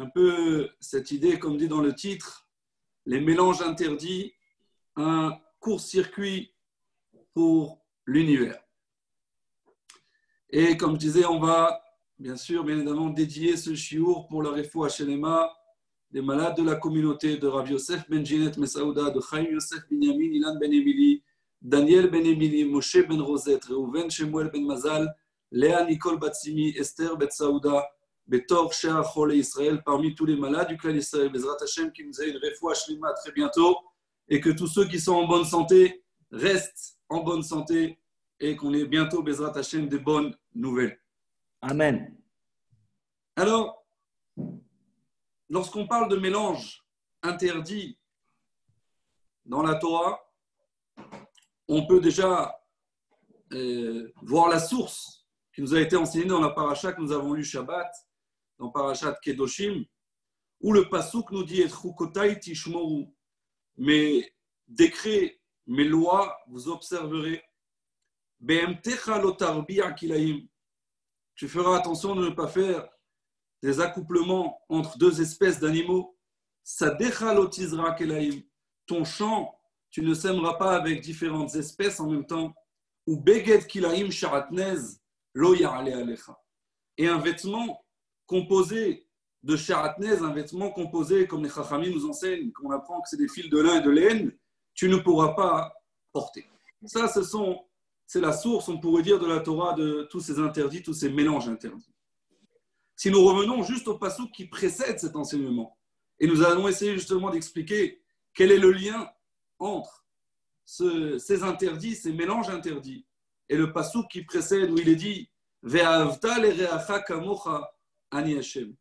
un peu cette idée, comme dit dans le titre, les mélanges interdits, un court-circuit pour l'univers. Et comme je disais, on va bien évidemment dédier ce chiour pour la Refoua Shelema des malades de la communauté de Rav Yosef Ben Ginet Mesaouda, de Chaim Yosef Binyamin, Ilan Ben Emili, Daniel Ben Emili, Moshe Ben Rosette, Reuven Shemuel Ben Mazal, Léa Nicole Batsimi, Esther Bet Saouda, Betor Shea Chole Israël, parmi tous les malades du clan Israël, Bezrat Hashem, qui nous aient une Refoua Shelema très bientôt, et que tous ceux qui sont en bonne santé restent en bonne santé, et qu'on ait bientôt, Bezrat Hashem, des bonnes nouvelles. Amen. Alors, lorsqu'on parle de mélange interdit dans la Torah, on peut déjà voir la source qui nous a été enseignée dans la paracha que nous avons lu Shabbat, dans Parashat Kedoshim, où le pasuk nous dit « Et chukotai tishmoru » mes décrets, mes lois, vous observerez. « Be'emtecha lo tarbi'a kilaim » tu feras attention de ne pas faire des accouplements entre deux espèces d'animaux. Sadecha lo tizra kelaim. Ton champ, tu ne sèmeras pas avec différentes espèces en même temps. Ou beged kilaim sharatnez lo ya'ale alecha. Et un vêtement composé de sharatnez, un vêtement composé, comme les chachamim nous enseignent, qu'on apprend que c'est des fils de lin et de laine, tu ne pourras pas porter. Ça, c'est la source, on pourrait dire, de la Torah, de tous ces interdits, tous ces mélanges interdits. Si nous revenons juste au passouk qui précède cet enseignement, et nous allons essayer justement d'expliquer quel est le lien entre ces interdits, ces mélanges interdits, et le passouk qui précède où il est dit « Ve'ahavta lereacha kamocha ani Hashem »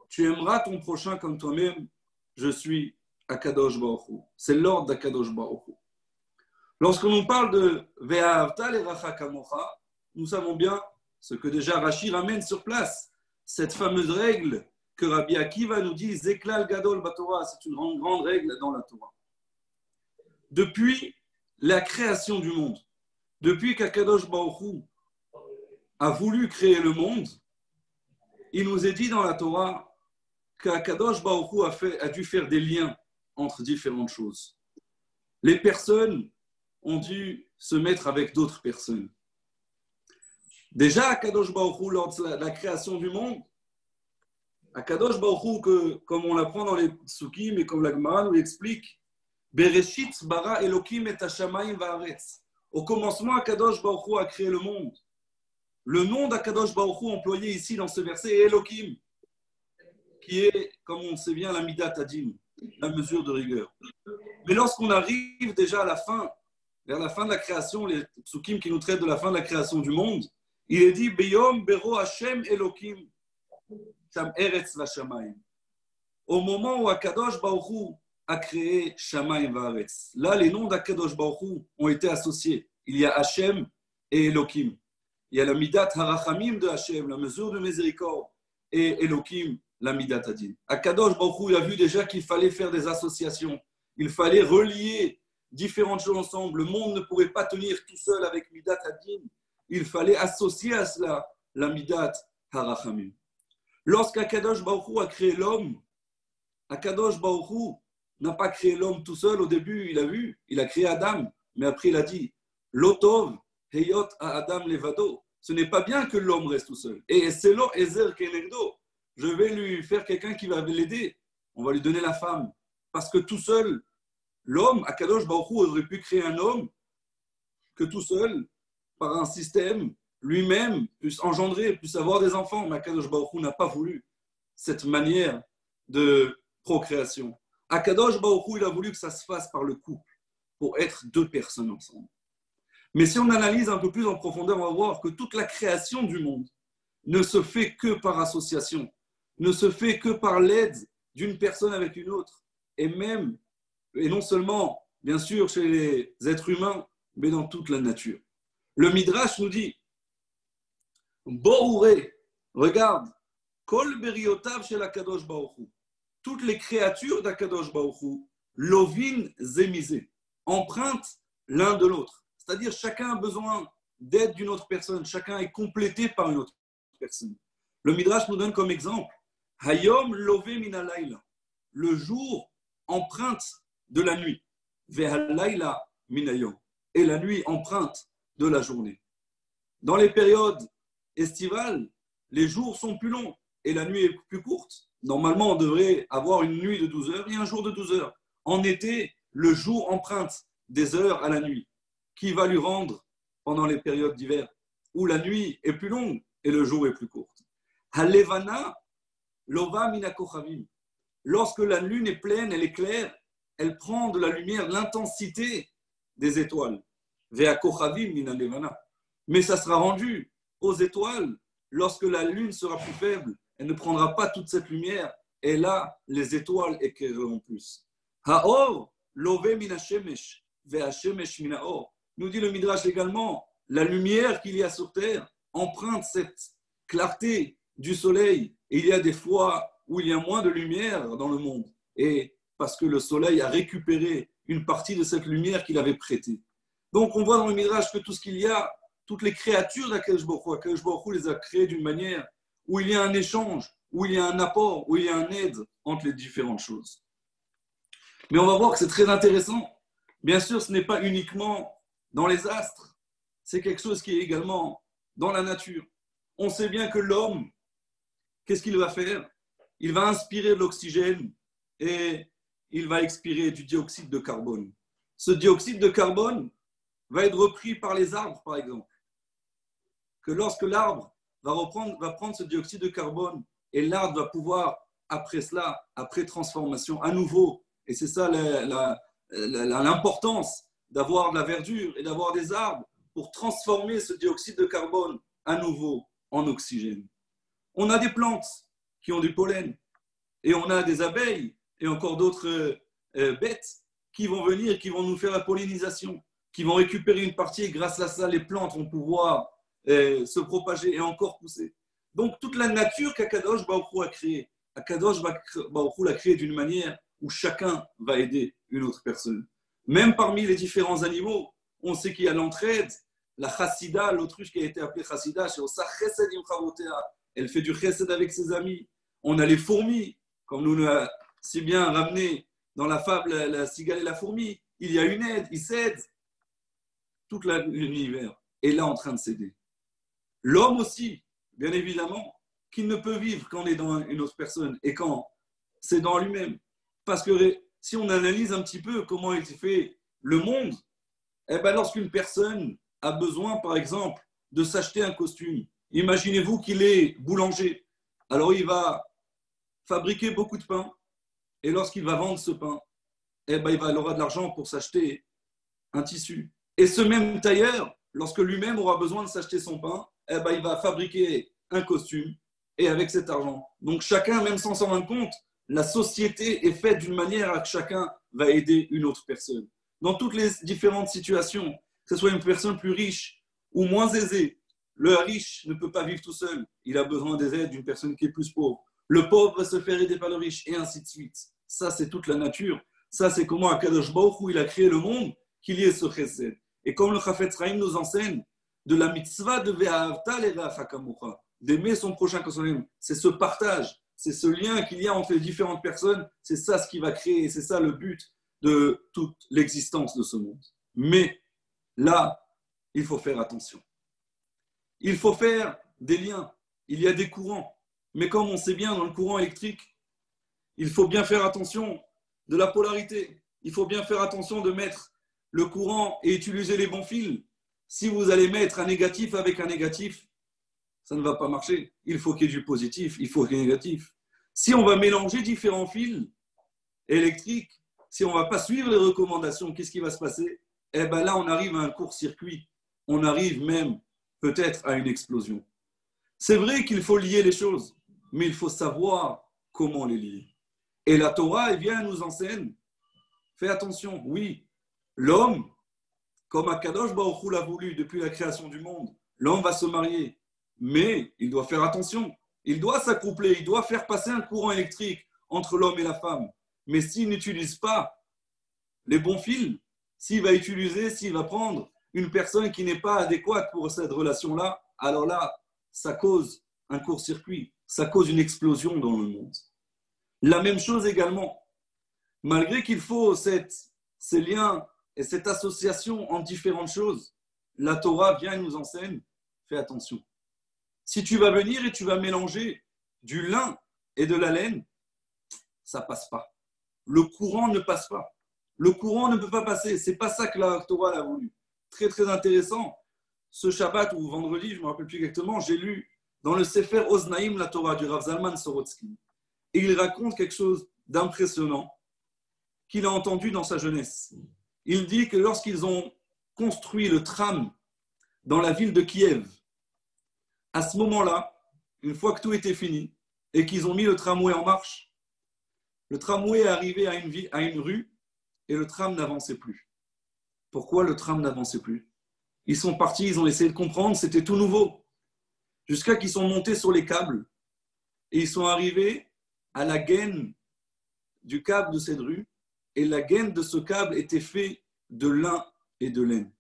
tu aimeras ton prochain comme toi-même, je suis Akadosh Baruch Hu. C'est l'ordre d'Akadosh Baruch Hu. Lorsque l'on parle de Ve'ahavta lereacha kamocha, nous savons bien ce que déjà Rashi ramène sur place, cette fameuse règle que Rabbi Akiva nous dit Zeklal Gadol Batorah, c'est une grande règle dans la Torah. Depuis la création du monde, depuis qu'Akadosh Baruch Hu a voulu créer le monde, il nous est dit dans la Torah qu'Akadosh Baruch Hu a dû faire des liens entre différentes choses. Les personnes ont dû se mettre avec d'autres personnes. Déjà, Akadosh Baruch Hu, lors de la création du monde, Akadosh Baruch Hu, comme on l'apprend dans les psukim et comme la Gemara nous l'explique, Bereshit bara Elokim et hashamayim va'aretz. Au commencement, Akadosh Baruch Hu a créé le monde. Le nom d'Akadosh Baruch Hu employé ici dans ce verset est Elokim, qui est, comme on sait bien, la midat hadin, la mesure de rigueur. Mais lorsqu'on arrive déjà à la fin, vers la fin de la création, les psukim qui nous traitent de la fin de la création du monde, il est dit Beyom bero Hashem Elokim Sham Eretz Vashamayim. Au moment où Akadosh Baruch Hu a créé Shamayim Vaaretz, là les noms d'Akadosh Baruch Hu ont été associés. Il y a Hashem et Elokim. Il y a la midat harachamim de Hashem, la mesure de miséricorde, et Elokim, la midat hadin. Akadosh Baruch Hu a vu déjà qu'il fallait faire des associations. Il fallait relier différentes choses ensemble. Le monde ne pourrait pas tenir tout seul avec midat hadin. Il fallait associer à cela la midat harachamim. Lorsqu'Akadosh Baruch Hu a créé l'homme, Akadosh Baruch Hu n'a pas créé l'homme tout seul. Au début, il a créé Adam, mais après il a dit Lotov heyot à Adam levado. Ce n'est pas bien que l'homme reste tout seul. Et c'est lo ezer kenegdo. Je vais lui faire quelqu'un qui va l'aider. On va lui donner la femme. Parce que tout seul, l'homme, Akadosh Baruch Hu aurait pu créer un homme que tout seul, par un système, lui-même puisse engendrer, puisse avoir des enfants. Mais Akadosh Baruch Hu n'a pas voulu cette manière de procréation. Akadosh Baruch Hu, il a voulu que ça se fasse par le couple, pour être deux personnes ensemble. Mais si on analyse un peu plus en profondeur, on va voir que toute la création du monde ne se fait que par association, ne se fait que par l'aide d'une personne avec une autre. Et même, et non seulement, bien sûr, chez les êtres humains, mais dans toute la nature. Le Midrash nous dit, Bohuré, regarde, Kol beriotav shel Akadosh Baruch Hu. Toutes les créatures d'Akadosh Baruch Hu, lovin zemizé, empruntent l'un de l'autre. C'est-à-dire chacun a besoin d'aide d'une autre personne, chacun est complété par une autre personne. Le Midrash nous donne comme exemple Hayom love minalayla. Le jour empreinte de la nuit. Vehalayla minayom. Et la nuit empreinte de la journée. Dans les périodes estivales, les jours sont plus longs et la nuit est plus courte. Normalement, on devrait avoir une nuit de 12 heures et un jour de 12 heures. En été, le jour emprunte des heures à la nuit, qui va lui rendre pendant les périodes d'hiver, où la nuit est plus longue et le jour est plus court. Halevana lova minakochavim. Lorsque la lune est pleine, elle est claire, elle prend de la lumière, l'intensité des étoiles. Veakochavim minalevana. Mais ça sera rendu aux étoiles lorsque la lune sera plus faible. Elle ne prendra pas toute cette lumière. Et là, les étoiles éclaireront plus. Haor love minashemesh ve'ashemesh minaor. Nous dit le Midrash également, la lumière qu'il y a sur terre emprunte cette clarté du soleil. Et il y a des fois où il y a moins de lumière dans le monde. Et parce que le soleil a récupéré une partie de cette lumière qu'il avait prêtée. Donc on voit dans le Midrash que tout ce qu'il y a, toutes les créatures d'Akadosh Baruch Hu les a créées d'une manière où il y a un échange, où il y a un apport, où il y a un aide entre les différentes choses. Mais on va voir que c'est très intéressant. Bien sûr, ce n'est pas uniquement dans les astres, c'est quelque chose qui est également dans la nature. On sait bien que l'homme, qu'est-ce qu'il va faire? Il va inspirer de l'oxygène et il va expirer du dioxyde de carbone. Ce dioxyde de carbone va être repris par les arbres, par exemple. Que lorsque l'arbre va prendre ce dioxyde de carbone et l'arbre va pouvoir, après cela, après transformation, à nouveau, et c'est ça l'importance d'avoir de la verdure et d'avoir des arbres pour transformer ce dioxyde de carbone à nouveau en oxygène. On a des plantes qui ont du pollen et on a des abeilles et encore d'autres bêtes qui vont venir, qui vont nous faire la pollinisation, qui vont récupérer une partie et grâce à ça, les plantes vont pouvoir se propager et encore pousser. Donc, toute la nature qu'Akadosh Baruch Hu a créée, Akadosh Baruch Hu l'a créée d'une manière où chacun va aider une autre personne. Même parmi les différents animaux, on sait qu'il y a l'entraide, la chassida, l'autruche qui a été appelée chassida, elle fait du chesed avec ses amis. On a les fourmis, comme nous l'a si bien ramené dans la fable la cigale et la fourmi. Il y a une aide, ils s'aident. Tout l'univers est là en train de s'aider. L'homme aussi, bien évidemment, qu'il ne peut vivre quand on est dans une autre personne et quand c'est dans lui-même. Parce que si on analyse un petit peu comment il fait le monde, eh ben lorsqu'une personne a besoin, par exemple, de s'acheter un costume, imaginez-vous qu'il est boulanger. Alors il va fabriquer beaucoup de pain et lorsqu'il va vendre ce pain, eh ben il aura de l'argent pour s'acheter un tissu. Et ce même tailleur, lorsque lui-même aura besoin de s'acheter son pain, eh ben il va fabriquer un costume et avec cet argent. Donc chacun, même sans s'en rendre compte, la société est faite d'une manière à que chacun va aider une autre personne. Dans toutes les différentes situations, que ce soit une personne plus riche ou moins aisée, le riche ne peut pas vivre tout seul. Il a besoin des aides d'une personne qui est plus pauvre. Le pauvre va se faire aider par le riche et ainsi de suite. Ça, c'est toute la nature. Ça, c'est comment Akadosh Baruch Hu il a créé le monde, qu'il y ait ce chesed. Et comme le Chafetz Chaim nous enseigne, de la mitzvah de Ve'ahavta le'reacha kamocha, d'aimer son prochain comme soi-même, c'est ce partage, c'est ce lien qu'il y a entre les différentes personnes, c'est ça ce qui va créer, c'est ça le but de toute l'existence de ce monde. Mais là, il faut faire attention. Il faut faire des liens. Il y a des courants. Mais comme on sait bien dans le courant électrique, il faut bien faire attention de la polarité. Il faut bien faire attention de mettre le courant et utiliser les bons fils. Si vous allez mettre un négatif avec un négatif, ça ne va pas marcher. Il faut qu'il y ait du positif, il faut qu'il y ait du négatif. Si on va mélanger différents fils électriques, si on ne va pas suivre les recommandations, qu'est-ce qui va se passer? Eh bien là, on arrive à un court-circuit. On arrive même peut-être à une explosion. C'est vrai qu'il faut lier les choses, mais il faut savoir comment les lier. Et la Torah, elle vient nous enseigne. Fais attention, oui, l'homme, comme Akadosh Baruch Hu l'a voulu depuis la création du monde, l'homme va se marier, mais il doit faire attention. Il doit s'accoupler, il doit faire passer un courant électrique entre l'homme et la femme. Mais s'il n'utilise pas les bons fils, s'il va prendre une personne qui n'est pas adéquate pour cette relation-là, alors là, ça cause un court-circuit. ça cause une explosion dans le monde. La même chose également, malgré qu'il faut ces liens et cette association en différentes choses, la Torah vient et nous enseigne, fais attention. Si tu vas venir et tu vas mélanger du lin et de la laine, ça passe pas. Le courant ne passe pas. Le courant ne peut pas passer. C'est pas ça que la Torah a voulu. Très très intéressant. Ce Shabbat ou vendredi, je ne me rappelle plus exactement, j'ai lu dans le Sefer Oznaïm la Torah du Rav Zalman Sorotsky. Et il raconte quelque chose d'impressionnant qu'il a entendu dans sa jeunesse. Il dit que lorsqu'ils ont construit le tram dans la ville de Kiev, à ce moment-là, une fois que tout était fini et qu'ils ont mis le tramway en marche, le tramway est arrivé à une rue et le tram n'avançait plus. Pourquoi le tram n'avançait plus? Ils sont partis, ils ont essayé de comprendre, c'était tout nouveau. Jusqu'à qu'ils sont montés sur les câbles et ils sont arrivés à la gaine du câble de cette rue. Et la gaine de ce câble était faite de lin et de laine.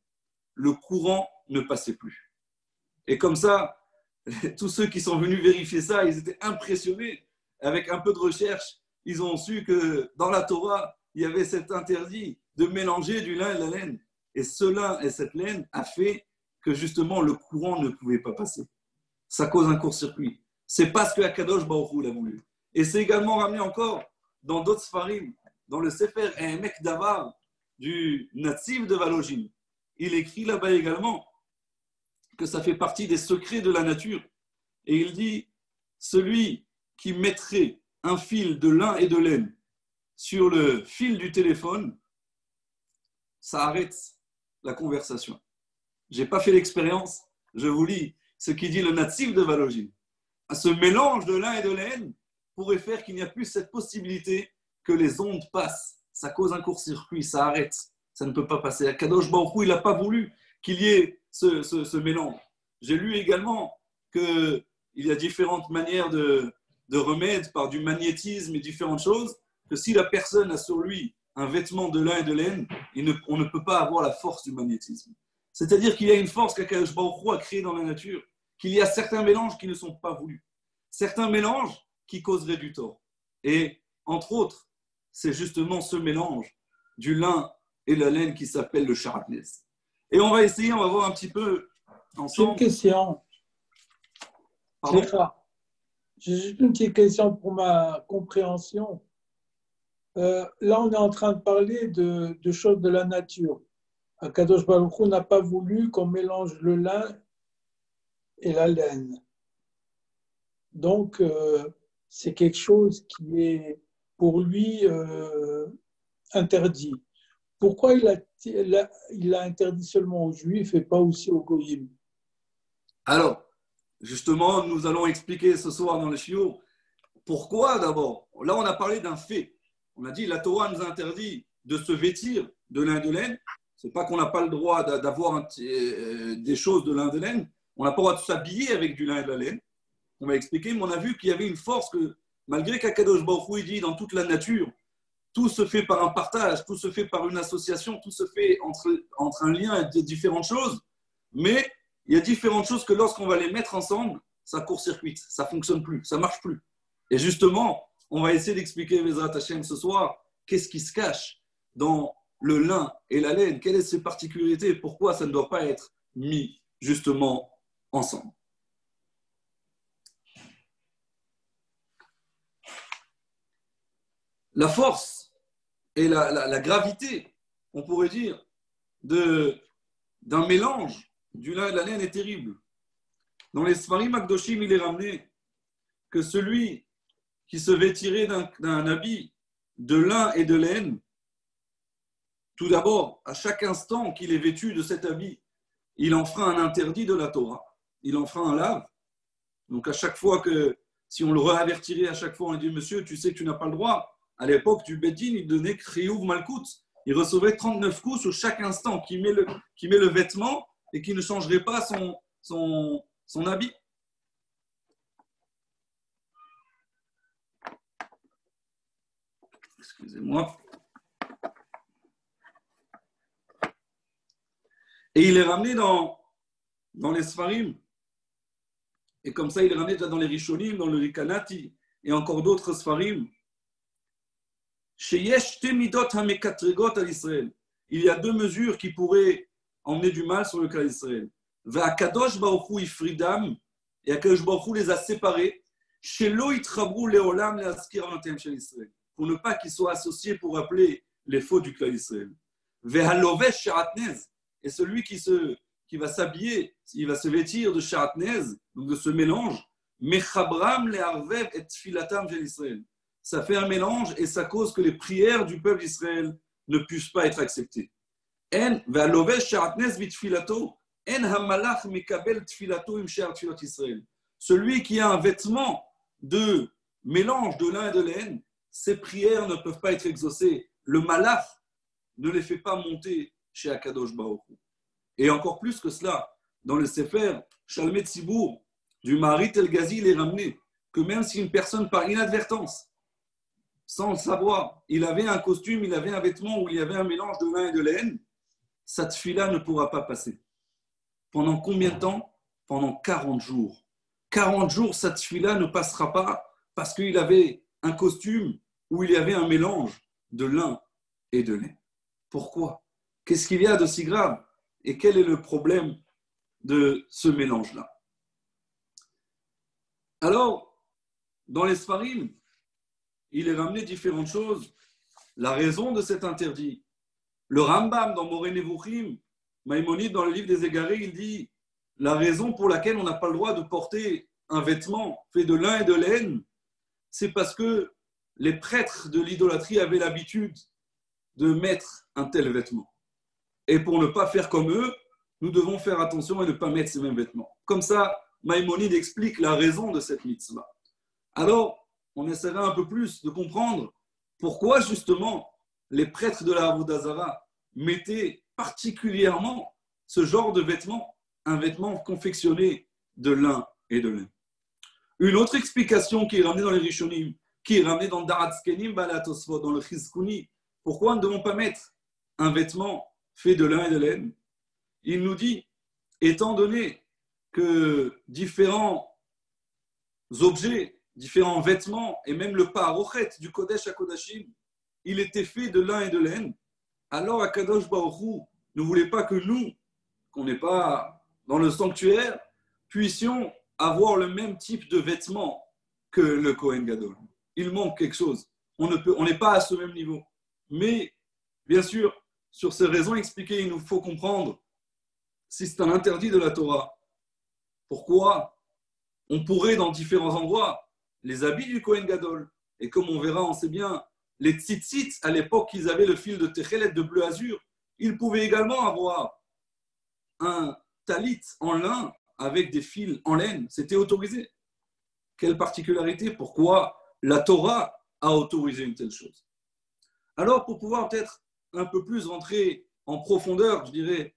Le courant ne passait plus. Et comme ça, tous ceux qui sont venus vérifier ça, ils étaient impressionnés. Avec un peu de recherche, ils ont su que dans la Torah, il y avait cet interdit de mélanger du lin et de la laine. Et ce lin et cette laine a fait que justement le courant ne pouvait pas passer. Ça cause un court-circuit. C'est pas ce que Akadosh Baruch Hu l'a voulu. Et c'est également ramené encore dans d'autres Sfarim, dans le Sefer Emek Davar du Nativ de Valojim. Il écrit là-bas également que ça fait partie des secrets de la nature. Et il dit, celui qui mettrait un fil de lin et de laine sur le fil du téléphone, ça arrête la conversation. Je n'ai pas fait l'expérience, je vous lis ce qui dit le Nativ de Valojim. Ce mélange de lin et de laine pourrait faire qu'il n'y a plus cette possibilité que les ondes passent. Ça cause un court-circuit, ça arrête. Ça ne peut pas passer. Akadosh Baruch Hu, il n'a pas voulu qu'il y ait ce mélange. J'ai lu également qu'il y a différentes manières de remède par du magnétisme et différentes choses, que si la personne a sur lui un vêtement de lin et de laine, on ne peut pas avoir la force du magnétisme. C'est-à-dire qu'il y a une force qu'Akadosh Baruch Hu a créée dans la nature, qu'il y a certains mélanges qui ne sont pas voulus. Certains mélanges qui causeraient du tort. Et entre autres, c'est justement ce mélange du lin et la laine qui s'appelle le sharapnez. Et on va essayer, on va voir un petit peu ensemble. J'ai une question. Pardon? J'ai juste une petite question pour ma compréhension. Là, on est en train de parler de choses de la nature. Akadosh Baruch Hu n'a pas voulu qu'on mélange le lin et la laine. Donc, c'est quelque chose qui est pour lui interdit. Pourquoi il a interdit seulement aux Juifs et pas aussi aux Goyim? Alors, justement, nous allons expliquer ce soir dans le shiur pourquoi d'abord. Là, on a parlé d'un fait. On a dit la Torah nous a interdit de se vêtir de lin de laine. Ce n'est pas qu'on n'a pas le droit d'avoir des choses de lin de laine. On n'a pas le droit de s'habiller avec du lin et de la laine. On va expliquer, mais on a vu qu'il y avait une force que, malgré qu'Akadosh Baruch Hu dit dans toute la nature, tout se fait par un partage, tout se fait par une association, tout se fait entre un lien et de différentes choses. Mais il y a différentes choses que lorsqu'on va les mettre ensemble, ça court-circuite, ça ne fonctionne plus, ça ne marche plus. Et justement, on va essayer d'expliquer, Bezrat Hashem, ce soir, qu'est-ce qui se cache dans le lin et la laine, quelles sont ses particularités, pourquoi ça ne doit pas être mis justement ensemble. La force et la gravité, on pourrait dire, d'un mélange du lin et de la laine est terrible. Dans les Sfarim Akdoshim, il est ramené que celui qui se vêtirait d'un habit de lin et de laine, tout d'abord, à chaque instant qu'il est vêtu de cet habit, il enfreint un interdit de la Torah. Il enfreint un lave. Donc à chaque fois que, si on le réavertirait à chaque fois, on lui dit, monsieur, tu sais que tu n'as pas le droit. À l'époque du Beddin, il donnait Kriyuv Malkout. Il recevait 39 coups sur chaque instant qui met le vêtement et qui ne changerait pas son habit. Excusez-moi. Et il est ramené dans les Sfarim Et comme ça, il est ramené déjà dans les Rishonim, dans le Rikanati, et encore d'autres Sfarim. Sheyesh temidot hamekatregot al Israël. Il y a deux mesures qui pourraient emmener du mal sur le cas d'Israël. Ve'akadosh baruch hu ifridam, et Akadosh baruch hu les a séparés. Shelo itrabrou leolam leaskir avantem shel Israël. Pour ne pas qu'ils soient associés pour rappeler les fautes du clan d'Israël. Ve'halovesh sharatnez, et celui qui va s'habiller, il va se vêtir de sharatnez, donc de ce mélange. Mechabram le'arvev et tfilatam shel Israël. Ça fait un mélange et ça cause que les prières du peuple d'Israël ne puissent pas être acceptées. Celui qui a un vêtement de mélange de lin et de laine, ses prières ne peuvent pas être exaucées. Le malach ne les fait pas monter chez Akadosh Baruch Hu. Et encore plus que cela, dans le Sefer Shalmei Tzibour du Maharit El Ghazi, il est ramené que même si une personne par inadvertance, sans le savoir, il avait un costume, il avait un vêtement où il y avait un mélange de lin et de laine, sa tfila ne pourra pas passer. Pendant combien de temps? Pendant 40 jours. 40 jours, sa tfila ne passera pas parce qu'il avait un costume où il y avait un mélange de lin et de laine. Pourquoi? Qu'est-ce qu'il y a de si grave? Et quel est le problème de ce mélange-là? Alors, dans les Sfarim, il est ramené différentes choses. La raison de cet interdit. Le Rambam dans Moreh Nevuchim, Maïmonide dans le livre des Égarés, il dit la raison pour laquelle on n'a pas le droit de porter un vêtement fait de lin et de laine, c'est parce que les prêtres de l'idolâtrie avaient l'habitude de mettre un tel vêtement. Et pour ne pas faire comme eux, nous devons faire attention et ne pas mettre ces mêmes vêtements. Comme ça, Maïmonide explique la raison de cette mitzvah. Alors, on essaiera un peu plus de comprendre pourquoi justement les prêtres de la Avodah Zara mettaient particulièrement ce genre de vêtement, un vêtement confectionné de lin et de laine. Une autre explication qui est ramenée dans les Rishonim, qui est ramenée dans Darat Zkenim Ba'alei Tosfot, dans le Chizkuni, pourquoi nous ne devons pas mettre un vêtement fait de lin et de laine? Il nous dit, étant donné que différents objets, différents vêtements, et même le parochet du Kodesh à Kodashim, il était fait de lin et de laine, alors Akadosh Baruch Hu ne voulait pas que nous, qu'on n'est pas dans le sanctuaire, puissions avoir le même type de vêtements que le Kohen Gadol. Il manque quelque chose. On n'est pas à ce même niveau. Mais, bien sûr, sur ces raisons expliquées, il nous faut comprendre si c'est un interdit de la Torah. Pourquoi on pourrait, dans différents endroits, les habits du Kohen Gadol. Et comme on verra, on sait bien, les tzitzit, à l'époque, ils avaient le fil de Techelet de bleu azur. Ils pouvaient également avoir un talit en lin avec des fils en laine. C'était autorisé. Quelle particularité? Pourquoi la Torah a autorisé une telle chose? Alors, pour pouvoir peut-être un peu plus rentrer en profondeur, je dirais,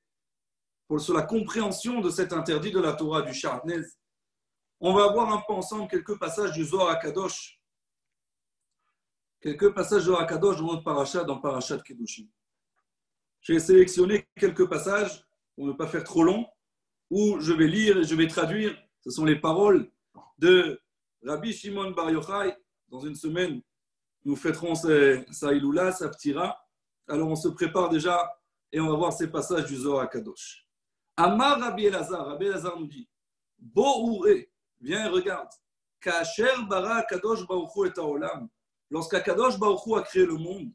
sur la compréhension de cet interdit de la Torah du Sharatnez, on va voir un peu ensemble quelques passages du Zohar HaKadosh. Quelques passages du Zohar HaKadosh dans notre parasha, dans Parashat Kedushim. J'ai sélectionné quelques passages, pour ne pas faire trop long, où je vais lire et je vais traduire. Ce sont les paroles de Rabbi Shimon Bar Yochai. Dans une semaine, nous fêterons sa Iloula, sa Ptira. Alors on se prépare déjà et on va voir ces passages du Zohar HaKadosh. Amar Rabbi Elazar nous dit, Bo'uré, viens et regarde. Kasher bara Kadosh Baruch Hu et haolam. Lorsqu'Akadosh Baruch Hu a créé le monde,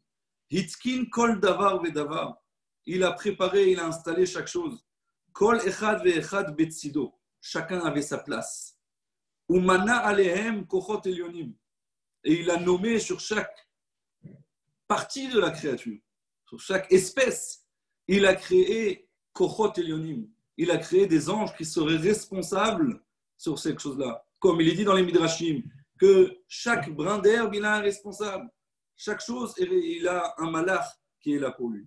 Hitkin kol davar vedavar. Il a préparé, il a installé chaque chose. Kol echad ve'echad betzido. Chacun avait sa place. Umana alehem kochot elyonim. Et il a nommé sur chaque partie de la créature, sur chaque espèce, il a créé kochot elyonim. Il a créé des anges qui seraient responsables sur ces choses-là. Comme il est dit dans les Midrashim, que chaque brin d'herbe, il a un responsable. Chaque chose, il a un malach qui est là pour lui.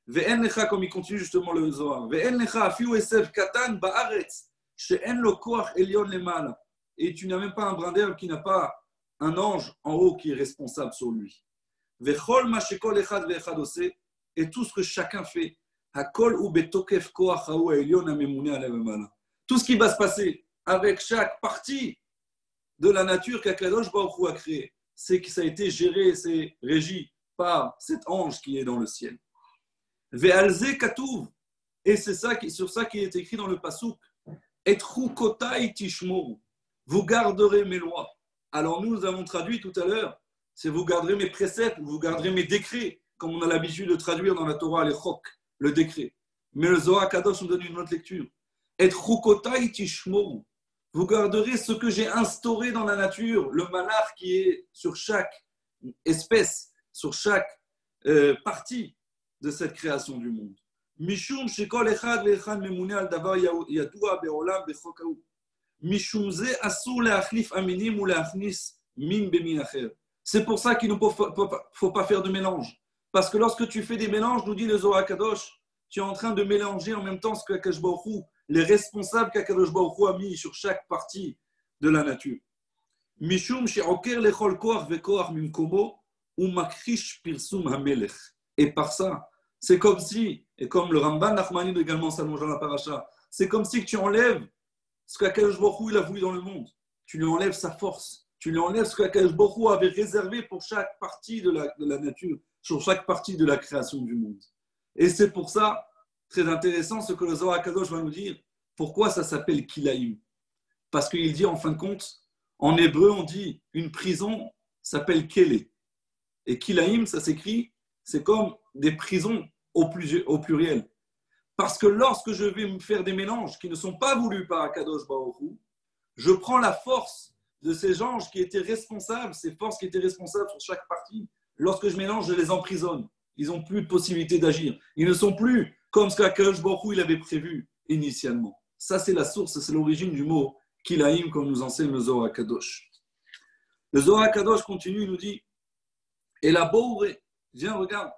Ve'en lecha, comme il continue justement le Zohar. Ve'en lecha afiu esev katan ba'aretz, she'en lo koach elyon lemala. Et tu n'as même pas un brin d'herbe qui n'a pas un ange en haut qui est responsable sur lui. Ve'chol ma shekol echad ve'echad ose, et tout ce que chacun fait, hakol u betokef koach ha'u elyon ha'memune alev lemala. Tout ce qui va se passer avec chaque partie de la nature qu'Akadosh Baruch Hu a créée. C'est que ça a été géré, c'est régi par cet ange qui est dans le ciel. Ve'alze katuv, et c'est sur ça qui est écrit dans le pasuk. Et chukotai tishmoru, vous garderez mes lois. Alors nous avons traduit tout à l'heure, c'est vous garderez mes préceptes, vous garderez mes décrets, comme on a l'habitude de traduire dans la Torah les chok, le décret. Mais le Zohar Kadosh nous donne une autre lecture. Et chukotai tishmoru, vous garderez ce que j'ai instauré dans la nature, le manar qui est sur chaque espèce, sur chaque partie de cette création du monde. Mishum shekol echad ve'echad memune al davar yadua be'olam bechokahu. Mishum ze asur le'achlif aminim ou le'achnis min bemin acher. C'est pour ça qu'il ne faut pas faire de mélange. Parce que lorsque tu fais des mélanges, nous dit le Zohar Kadosh, tu es en train de mélanger en même temps ce qu'Akadosh Baruch Hu, les responsables qu'Akadosh Baruch Hu a mis sur chaque partie de la nature. Mishum she'oker lechol koach ve'koach mimkomo ou makrish pirsum hamelech. Et par ça, c'est comme si, et comme le Ramban Nachmanides également s'allonge dans la paracha, c'est comme si tu enlèves ce qu'Akadosh Baruch Hu il a voulu dans le monde. Tu lui enlèves sa force. Tu lui enlèves ce qu'Akadosh Baruch Hu avait réservé pour chaque partie de la nature, sur chaque partie de la création du monde. Et c'est pour ça, très intéressant, ce que le Zohar Kadosh va nous dire. Pourquoi ça s'appelle Kilaïm? Parce qu'il dit, en fin de compte, en hébreu, on dit une prison s'appelle Kélé. Et Kilaïm, ça s'écrit, c'est comme des prisons au pluriel. Parce que lorsque je vais me faire des mélanges qui ne sont pas voulus par Akadosh Baruch Hu, je prends la force de ces anges qui étaient responsables, ces forces qui étaient responsables sur chaque partie. Lorsque je mélange, je les emprisonne. Ils n'ont plus de possibilité d'agir. Ils ne sont plus comme ce qu'Akadosh Baruch Hu il avait prévu initialement. Ça, c'est la source, c'est l'origine du mot Kilaïm, comme nous enseigne le Zohar Kadosh. Le Zohar Kadosh continue, il nous dit, et la Bourre, viens, regarde,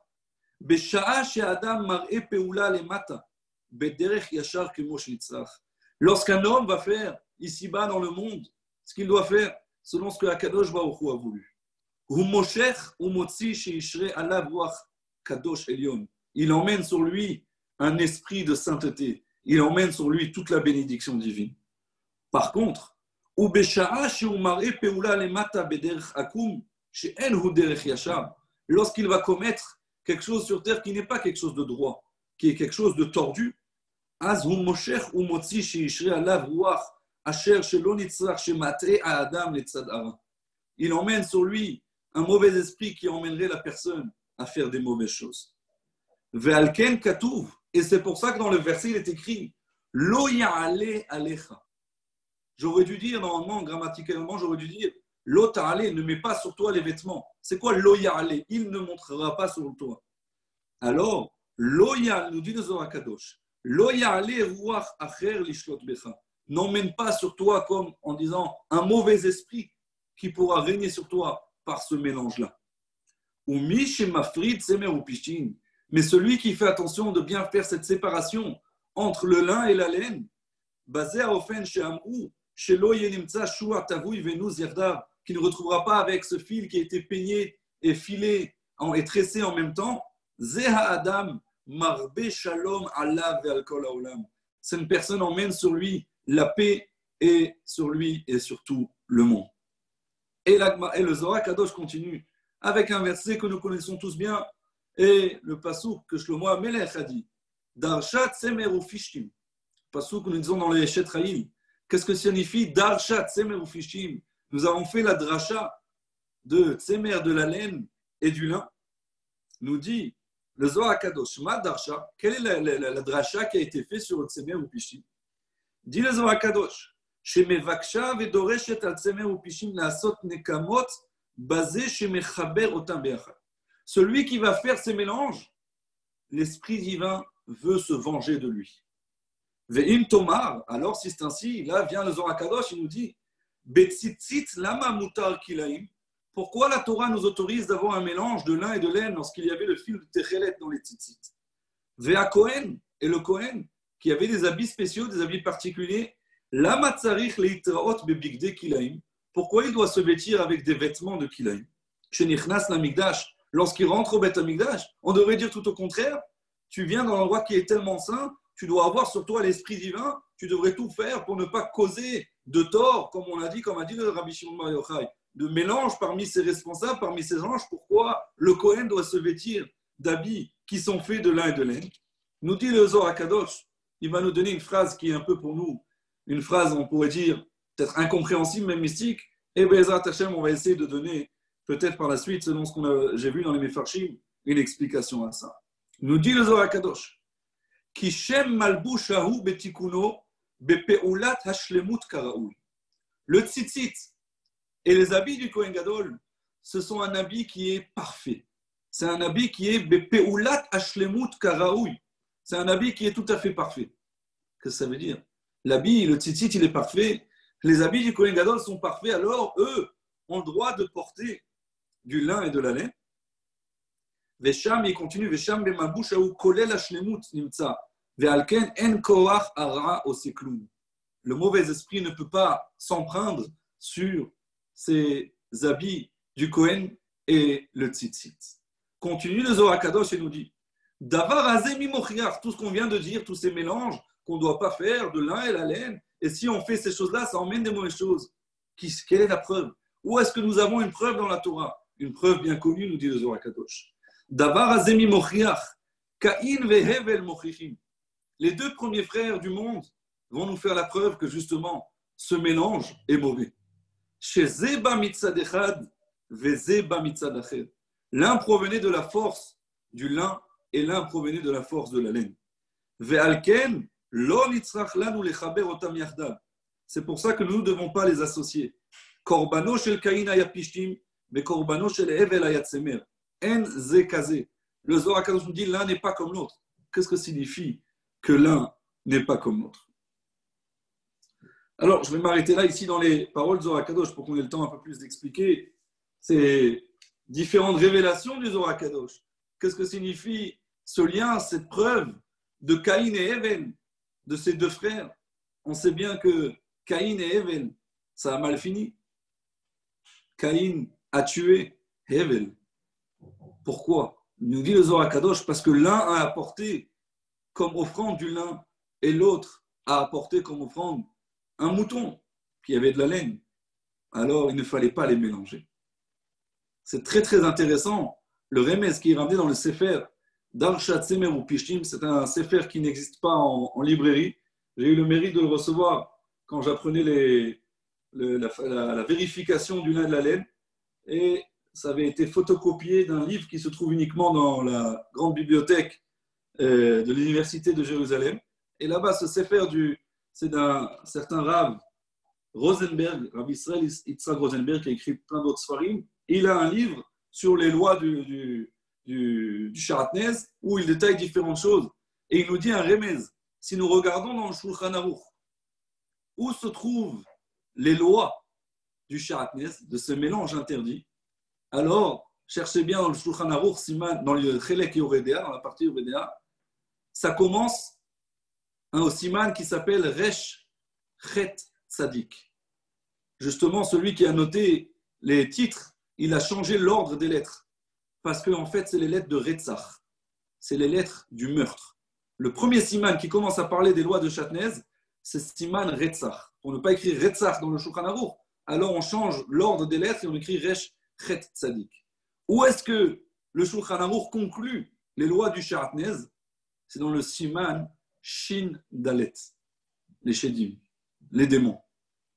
lorsqu'un homme va faire ici-bas dans le monde ce qu'il doit faire selon ce que Akadosh Baruch Hu a voulu. Il emmène sur lui un esprit de sainteté. Il emmène sur lui toute la bénédiction divine. Par contre, lorsqu'il va commettre quelque chose sur terre qui n'est pas quelque chose de droit, qui est quelque chose de tordu, il emmène sur lui un mauvais esprit qui emmènerait la personne à faire des mauvaises choses. Et c'est pour ça que dans le verset, il est écrit Lo ya'ale alecha. J'aurais dû dire, normalement, grammaticalement, j'aurais dû dire Lo ta'ale, ne mets pas sur toi les vêtements. C'est quoi Lo ya'ale? Il ne montrera pas sur toi. Alors, Lo ya'ale, nous dit le Zohar Kadosh, Lo ya'ale ruach acher lishlot becha. N'emmène pas sur toi comme en disant un mauvais esprit qui pourra régner sur toi par ce mélange-là. Ou mishemafrid semer ou pishin. Mais celui qui fait attention de bien faire cette séparation entre le lin et la laine, basé à Ofen chez Amrou, chez Loyenimtsa Shua Tavouy Venus Yerdav, qui ne retrouvera pas avec ce fil qui a été peigné et filé et tressé en même temps, Zeha Adam, Marbe Shalom Allah ve'alkol haolam. Cette personne emmène sur lui la paix et sur lui et sur tout le monde. Et le Zohar Kadosh continue avec un verset que nous connaissons tous bien. Et le passouk que Shlomo HaMelech a dit, Darshat Semer Ufishtim, passouk que nous disons dans les Shetraïm, qu'est-ce que signifie Darshat Semer Ufishtim? Nous avons fait la dracha de Tsemer, de la laine et du lin. Nous dit le Zohar Kadosh, Ma Darsha, quelle est la dracha qui a été faite sur le Tsemer Ufishtim? Dit le Zohar Kadosh, Shemevaksha vedoreshet al Tsemer Ufishtim laasot nekamot basé shemechaber otam be'achad. Celui qui va faire ces mélanges, l'Esprit divin veut se venger de lui. Ve'im tomar, alors si c'est ainsi, là vient le Zohar Kadosh, il nous dit Betzitzit lama mutar kilaim. Pourquoi la Torah nous autorise d'avoir un mélange de lin et de laine lorsqu'il y avait le fil de Techelet dans les tzitzit? Ve'a Kohen, et le Kohen, qui avait des habits spéciaux, des habits particuliers, lama tzarich leitraot bebigde kilaim. Pourquoi il doit se vêtir avec des vêtements de kilaim? Shenichnas lamigdash. Lorsqu'il rentre au Beth Amikdash, on devrait dire tout au contraire. Tu viens dans l'endroit qui est tellement saint, tu dois avoir sur toi l'Esprit divin, tu devrais tout faire pour ne pas causer de tort, comme on l'a dit, comme a dit le Rabbi Shimon Bar Yochai, de mélange parmi ses responsables, parmi ses anges. Pourquoi le Kohen doit se vêtir d'habits qui sont faits de lin et de laine? Nous dit le Zohar HaKadosh, il va nous donner une phrase qui est un peu pour nous, une phrase, on pourrait dire, peut-être incompréhensible, même mystique. Et Be'ezrat Hashem, on va essayer de donner, peut-être par la suite, selon ce que j'ai vu dans les Mefarshim, une explication à ça. Nous dit le Zohar HaKadosh, Ki shem malbushahu betikuno bepeulat hashlemut karaoui. Le tzitzit et les habits du Kohen Gadol, ce sont un habit qui est parfait. C'est un habit qui est bepeulat hashlemut karaoui. C'est un habit qui est tout à fait parfait. Qu'est-ce que ça veut dire? L'habit, le tzitzit, il est parfait. Les habits du Kohen Gadol sont parfaits. Alors, eux ont le droit de porter du lin et de la laine. Vesham, il continue. Vesham bemabushahu kolel hashlemut nimtza. Ve'alken en koach ara oseklum. Le mauvais esprit ne peut pas s'empreindre sur ces habits du Kohen et le tzitzit. Continue le Zohar HaKadosh et nous dit Davar azemi mochiach, tout ce qu'on vient de dire, tous ces mélanges qu'on ne doit pas faire de lin et la laine, et si on fait ces choses-là, ça emmène des mauvaises choses. Quelle est la preuve? Où est-ce que nous avons une preuve dans la Torah? Une preuve bien connue, nous dit le Zohar HaKadosh. Davar azemi mochiach, Caïn vehevel mochichim. Les deux premiers frères du monde vont nous faire la preuve que justement, ce mélange est mauvais. Chez Zeba mitzad echad, ve Zeba mitzad ached. L'un provenait de la force du lin et l'un provenait de la force de la laine. Ve'alken, lo nitzrach lanu lechaber otam yachdav. C'est pour ça que nous ne devons pas les associer. Korbano shel Caïn ayapishtim, ve korbano shel Hevel ayatsemer. En ze kaze. Le Zohar HaKadosh nous dit l'un n'est pas comme l'autre. Qu'est-ce que signifie que l'un n'est pas comme l'autre? Alors, je vais m'arrêter là, ici, dans les paroles du Zohar HaKadosh, pour qu'on ait le temps un peu plus d'expliquer ces différentes révélations du Zohar HaKadosh. Qu'est-ce que signifie ce lien, cette preuve de Caïn et Hevel, de ces deux frères? On sait bien que Caïn et Hevel, ça a mal fini. Caïn a tué Hevel. Pourquoi? Il nous dit le Zohar HaKadosh, parce que l'un a apporté comme offrande du lin et l'autre a apporté comme offrande un mouton qui avait de la laine. Alors, il ne fallait pas les mélanger. C'est très très intéressant. Le remez qui est ramené dans le Sefer d'Arshat Semer ou Pishtim, c'est un Sefer qui n'existe pas en librairie. J'ai eu le mérite de le recevoir quand j'apprenais la vérification du lin et de la laine. Et ça avait été photocopié d'un livre qui se trouve uniquement dans la grande bibliothèque de l'université de Jérusalem. Et là-bas, ce Sefer, c'est d'un certain Rav Rosenberg, Rav Israël Yitzhak Rosenberg, qui a écrit plein d'autres Sfarim. Il a un livre sur les lois du Sharatnez où il détaille différentes choses. Et il nous dit un remez. Si nous regardons dans le Shulchan Aruch, où se trouvent les lois du Sharatnez, de ce mélange interdit, alors cherchez bien dans le Shulchan Aruch, dans le Chelek Yoredea, dans la partie Yoredea, ça commence au siman qui s'appelle Resh Chet Tzadik. Justement, celui qui a noté les titres, il a changé l'ordre des lettres. Parce qu'en fait, c'est les lettres de Retzach. C'est les lettres du meurtre. Le premier siman qui commence à parler des lois de Shatnez, c'est siman Retzach. Pour ne pas écrire Retzach dans le Shulchan Aruch, alors on change l'ordre des lettres et on écrit Resh Chet Tzadik. Où est-ce que le Shulchan Aruch conclut les lois du Shatnez? C'est dans le siman Shin Dalet, les Shedim, les démons.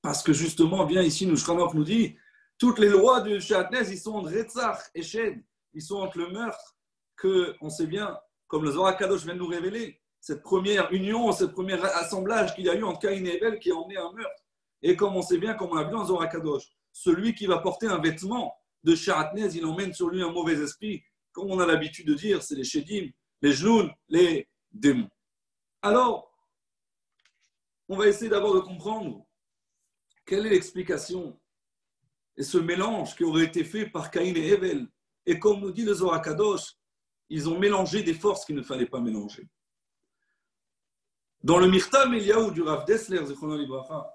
Parce que justement, bien ici, le Shulchan Aruch nous dit toutes les lois du Shatnez, ils sont entre Retzach et Shed. Ils sont entre le meurtre, que on sait bien, comme le Zohar HaKadosh vient de nous révéler, cette première union, cette première assemblage qu'il y a eu entre Caïn et Hevel qui a emmené un meurtre. Et comme on sait bien, comme on l'a vu dans le Zohar HaKadosh, celui qui va porter un vêtement de Shatnez, il emmène sur lui un mauvais esprit. Comme on a l'habitude de dire, c'est les Shedim, les Jnoun, les démons. Alors, on va essayer d'abord de comprendre quelle est l'explication et ce mélange qui aurait été fait par Caïn et Hevel. Et comme nous dit le Zohar HaKadosh, ils ont mélangé des forces qu'il ne fallait pas mélanger. Dans le Mirtam Eliyahu du Rav Dessler, Zichrono Libracha,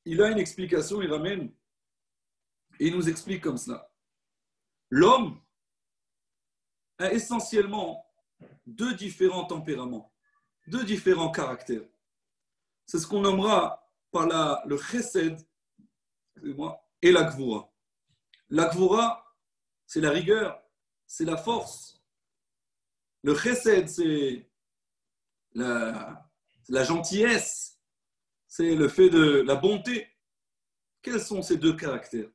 il a une explication, il ramène, et il nous explique comme cela. L'homme a essentiellement deux différents tempéraments, deux différents caractères. C'est ce qu'on nommera par le chesed et la gvura. La gvura, c'est la rigueur, c'est la force. Le chesed, c'est la gentillesse, c'est le fait de la bonté. Quels sont ces deux caractères?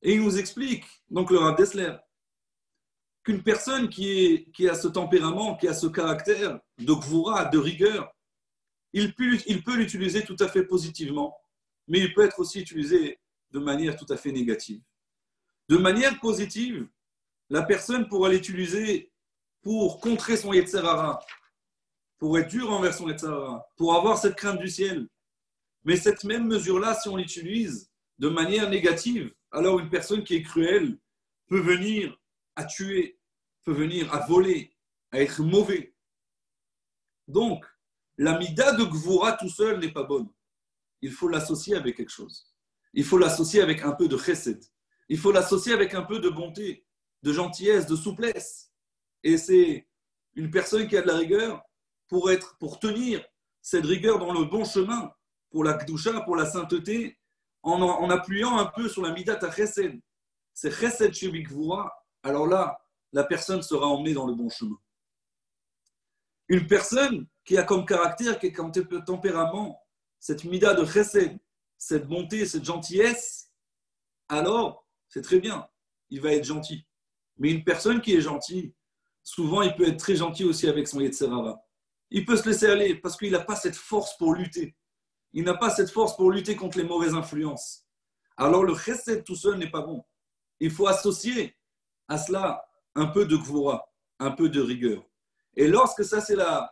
Et il nous explique, donc le Rav Dessler, qu'une personne qui a ce tempérament, qui a ce caractère de gvura, de rigueur, il peut l'utiliser tout à fait positivement, mais il peut être aussi utilisé de manière tout à fait négative. De manière positive, la personne pourra l'utiliser pour contrer son Yetzer Hara, pour être dur envers son Yetzer Hara, pour avoir cette crainte du ciel. Mais cette même mesure-là, si on l'utilise de manière négative, alors une personne qui est cruelle peut venir à tuer, peut venir à voler, à être mauvais. Donc, la mida de Gvura tout seul n'est pas bonne. Il faut l'associer avec quelque chose. Il faut l'associer avec un peu de chesed. Il faut l'associer avec un peu de bonté, de gentillesse, de souplesse. Et c'est une personne qui a de la rigueur pour tenir cette rigueur dans le bon chemin, pour la Kedusha, pour la sainteté, en appuyant un peu sur la midat à chesed. C'est chesed chez Gvura. Alors là, la personne sera emmenée dans le bon chemin. Une personne qui a comme caractère, qui a comme tempérament, cette mida de chesed, cette bonté, cette gentillesse, alors c'est très bien, il va être gentil. Mais une personne qui est gentille, souvent il peut être très gentil aussi avec son Yetzer Hara. Il peut se laisser aller parce qu'il n'a pas cette force pour lutter. Il n'a pas cette force pour lutter contre les mauvaises influences. Alors le chesed tout seul n'est pas bon. Il faut associer à cela un peu de gvura, un peu de rigueur. Et lorsque ça c'est la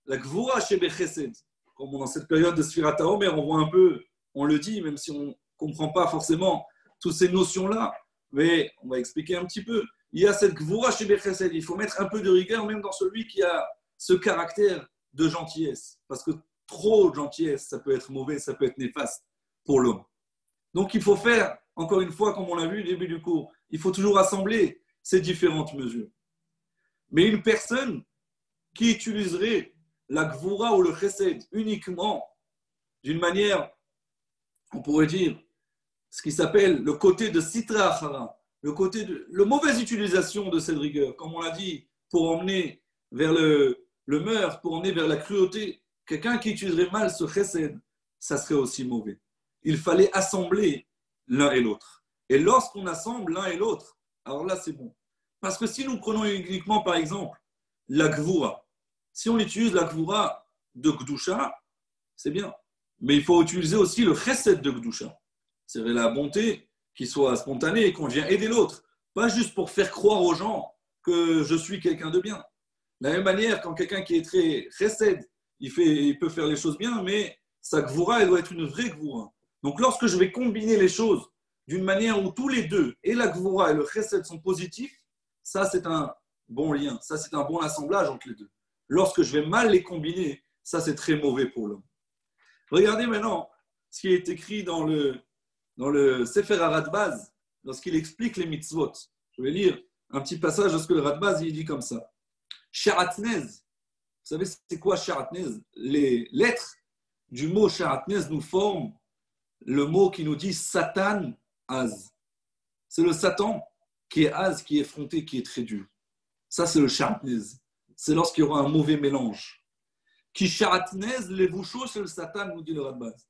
gvura chez Bechesed, comme dans cette période de Sfirat HaOmer, on voit un peu, on le dit, même si on ne comprend pas forcément toutes ces notions-là, mais on va expliquer un petit peu. Il y a cette gvura chez Bechesed, il faut mettre un peu de rigueur même dans celui qui a ce caractère de gentillesse, parce que trop de gentillesse, ça peut être mauvais, ça peut être néfaste pour l'homme. Donc il faut faire, encore une fois, comme on l'a vu au début du cours, il faut toujours assembler ces différentes mesures. Mais une personne qui utiliserait la gvura ou le chesed uniquement d'une manière, on pourrait dire, ce qui s'appelle le côté de sitra achara, la mauvaise utilisation de cette rigueur, comme on l'a dit, pour emmener vers le meurtre, pour emmener vers la cruauté, quelqu'un qui utiliserait mal ce chesed, ça serait aussi mauvais. Il fallait assembler l'un et l'autre. Et lorsqu'on assemble l'un et l'autre, alors là c'est bon. Parce que si nous prenons uniquement, par exemple, la gvura, si on utilise la gvura de Gdusha, c'est bien. Mais il faut utiliser aussi le chesed de Gdusha. C'est la bonté qui soit spontanée et qu'on vient aider l'autre. Pas juste pour faire croire aux gens que je suis quelqu'un de bien. De la même manière, quand quelqu'un qui est très chesed, il peut faire les choses bien, mais sa gvura, elle doit être une vraie gvura. Donc lorsque je vais combiner les choses d'une manière où tous les deux, et la gvura et le chesed, sont positifs, ça c'est un bon lien, ça c'est un bon assemblage entre les deux. Lorsque je vais mal les combiner, ça c'est très mauvais pour l'homme. Regardez maintenant ce qui est écrit dans le Sefer HaRadbaz, lorsqu'il explique les mitzvot. Je vais lire un petit passage de ce que le Radbaz il dit comme ça. Sharatnez, vous savez c'est quoi Sharatnez? Les lettres du mot Sharatnez nous forment le mot qui nous dit Satan Az. C'est le Satan qui est Az, qui est effronté, qui est très dur. Ça c'est le Sharatnez. C'est lorsqu'il y aura un mauvais mélange. Qui Sharatnez, les vouchos, c'est le Satan, nous dit le Radbaz.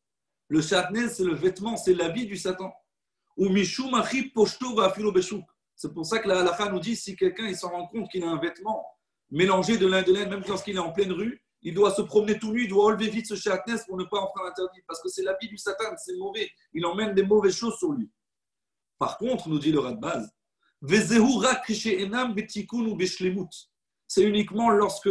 Le Sharatnez, c'est le vêtement, c'est l'habit du Satan. Ou Mishum Achib Poshto va Afilo Beshuk. C'est pour ça que la halakha nous dit si quelqu'un il s'en rend compte qu'il a un vêtement mélangé de l'un et de l'autre, même lorsqu'il est en pleine rue, il doit se promener tout nu, il doit relever vite ce Sharatnez pour ne pas en faire interdit. Parce que c'est l'habit du Satan, c'est mauvais. Il emmène des mauvaises choses sur lui. Par contre, nous dit le Radbaz, c'est uniquement lorsque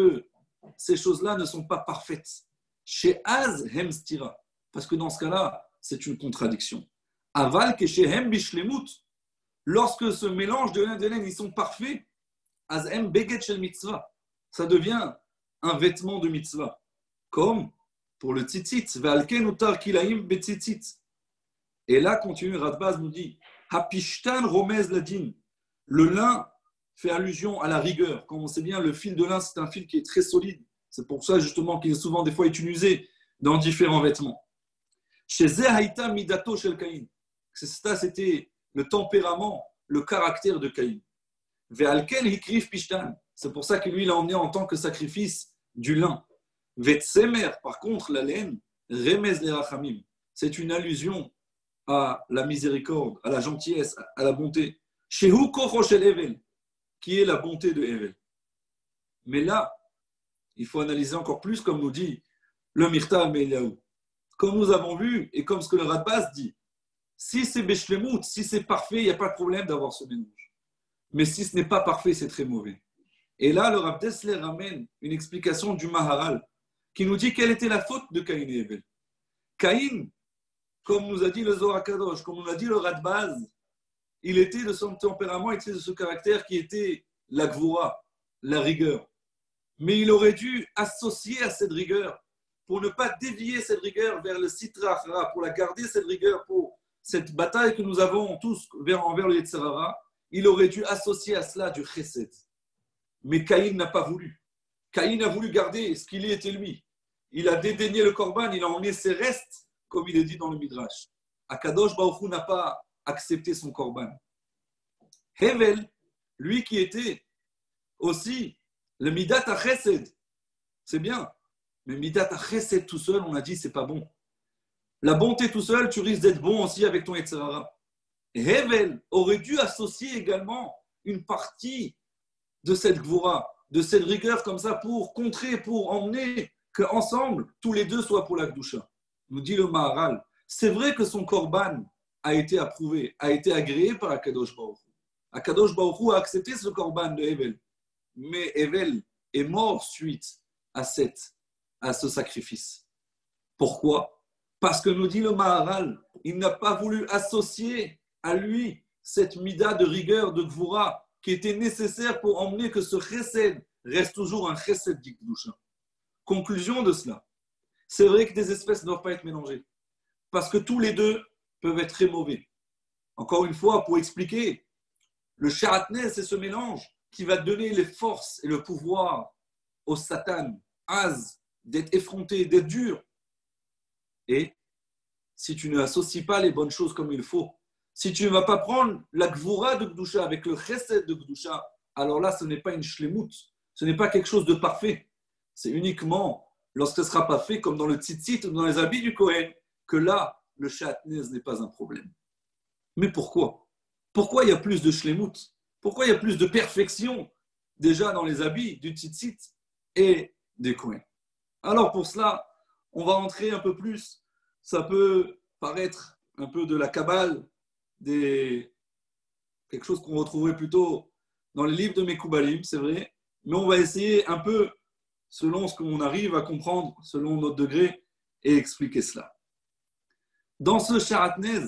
ces choses-là ne sont pas parfaites. Chez Az Hemstira. Parce que dans ce cas-là, c'est une contradiction. Aval que chez Hem Bishlemut. Lorsque ce mélange de l'un et de l'autre, ils sont parfaits, Az Hem Beget Shel Mitzvah. Ça devient un vêtement de mitzvah. Comme pour le tzitzit. Ve'alken utar kilaim betzitzit. Et là, continue, Radbaz nous dit Hapishtan romez ladin. Le lin fait allusion à la rigueur. Comme on sait bien, le fil de lin, c'est un fil qui est très solide. C'est pour ça, justement, qu'il est souvent des fois utilisé dans différents vêtements. Chez Zehaïta Midato Shel Caïn. Ça, c'était le tempérament, le caractère de Caïn. Ve'alken Hikrif Pishtan. C'est pour ça que lui, il a emmené en tant que sacrifice du lin. Ve'tsemer, par contre, la laine, Remez le Rachamim. C'est une allusion à la miséricorde, à la gentillesse, à la bonté. Shehu Kocho Shel Evel, qui est la bonté de Evel. Mais là, il faut analyser encore plus, comme nous dit le Mirta Ameliaou. Comme nous avons vu, et comme ce que le Radbaz dit, si c'est Beshlemout, si c'est parfait, il n'y a pas de problème d'avoir ce mélange. Mais si ce n'est pas parfait, c'est très mauvais. Et là, le Rav Dessler ramène une explication du Maharal qui nous dit quelle était la faute de Caïn et Evel. Caïn, comme nous a dit le Zohar Kadosh, comme nous a dit le Radbaz, il était de son tempérament, il était de ce caractère qui était la gvoura, la rigueur. Mais il aurait dû associer à cette rigueur, pour ne pas dévier cette rigueur vers le Sitra Achara, pour la garder cette rigueur, pour cette bataille que nous avons tous envers le Yetzer Hara, il aurait dû associer à cela du Chesed. Mais Caïn n'a pas voulu. Caïn a voulu garder ce qu'il était lui. Il a dédaigné le Korban, il a emmené ses restes, comme il est dit dans le Midrash. Akadosh Baruch Hu n'a pas accepté son Korban. Hevel, lui qui était aussi le Midat HaChesed, c'est bien, mais Midat HaChesed tout seul, on a dit, c'est pas bon. La bonté tout seul, tu risques d'être bon aussi avec ton Yetzer Hara. Et Hevel aurait dû associer également une partie de cette gvoura, de cette rigueur comme ça pour contrer, pour emmener qu'ensemble, tous les deux soient pour la Kedusha. Nous dit le Maharal. C'est vrai que son korban a été approuvé, a été agréé par Akadosh Baruch Hu. Akadosh Baruch Hu a accepté ce korban de Hevel. Mais Hevel est mort suite à ce sacrifice. Pourquoi? Parce que nous dit le Maharal, il n'a pas voulu associer à lui cette mida de rigueur, de gvoura, qui était nécessaire pour emmener que ce chesed reste toujours un chesed d'Ikdusha. Conclusion de cela, c'est vrai que des espèces ne doivent pas être mélangées, parce que tous les deux peuvent être très mauvais. Encore une fois, pour expliquer, le sharatnez, c'est ce mélange qui va donner les forces et le pouvoir au Satan, Az, d'être effronté, d'être dur. Et si tu ne associes pas les bonnes choses comme il faut, si tu ne vas pas prendre la gvoura de Gdusha avec le chesed de Gdusha, alors là, ce n'est pas une shlemut, ce n'est pas quelque chose de parfait. C'est uniquement lorsque ce ne sera pas fait, comme dans le tzitzit ou dans les habits du Kohen, que là, le shatnez n'est pas un problème. Mais pourquoi? Pourquoi il y a plus de shlemut? Pourquoi il y a plus de perfection déjà dans les habits du tzitzit et des Kohen? Alors pour cela, on va entrer un peu plus. Ça peut paraître un peu de la Kabbale, quelque chose qu'on retrouverait plutôt dans les livres de Mekoubalim, c'est vrai, mais on va essayer un peu, selon ce qu'on arrive à comprendre, selon notre degré, et expliquer cela. Dans ce sharatnez,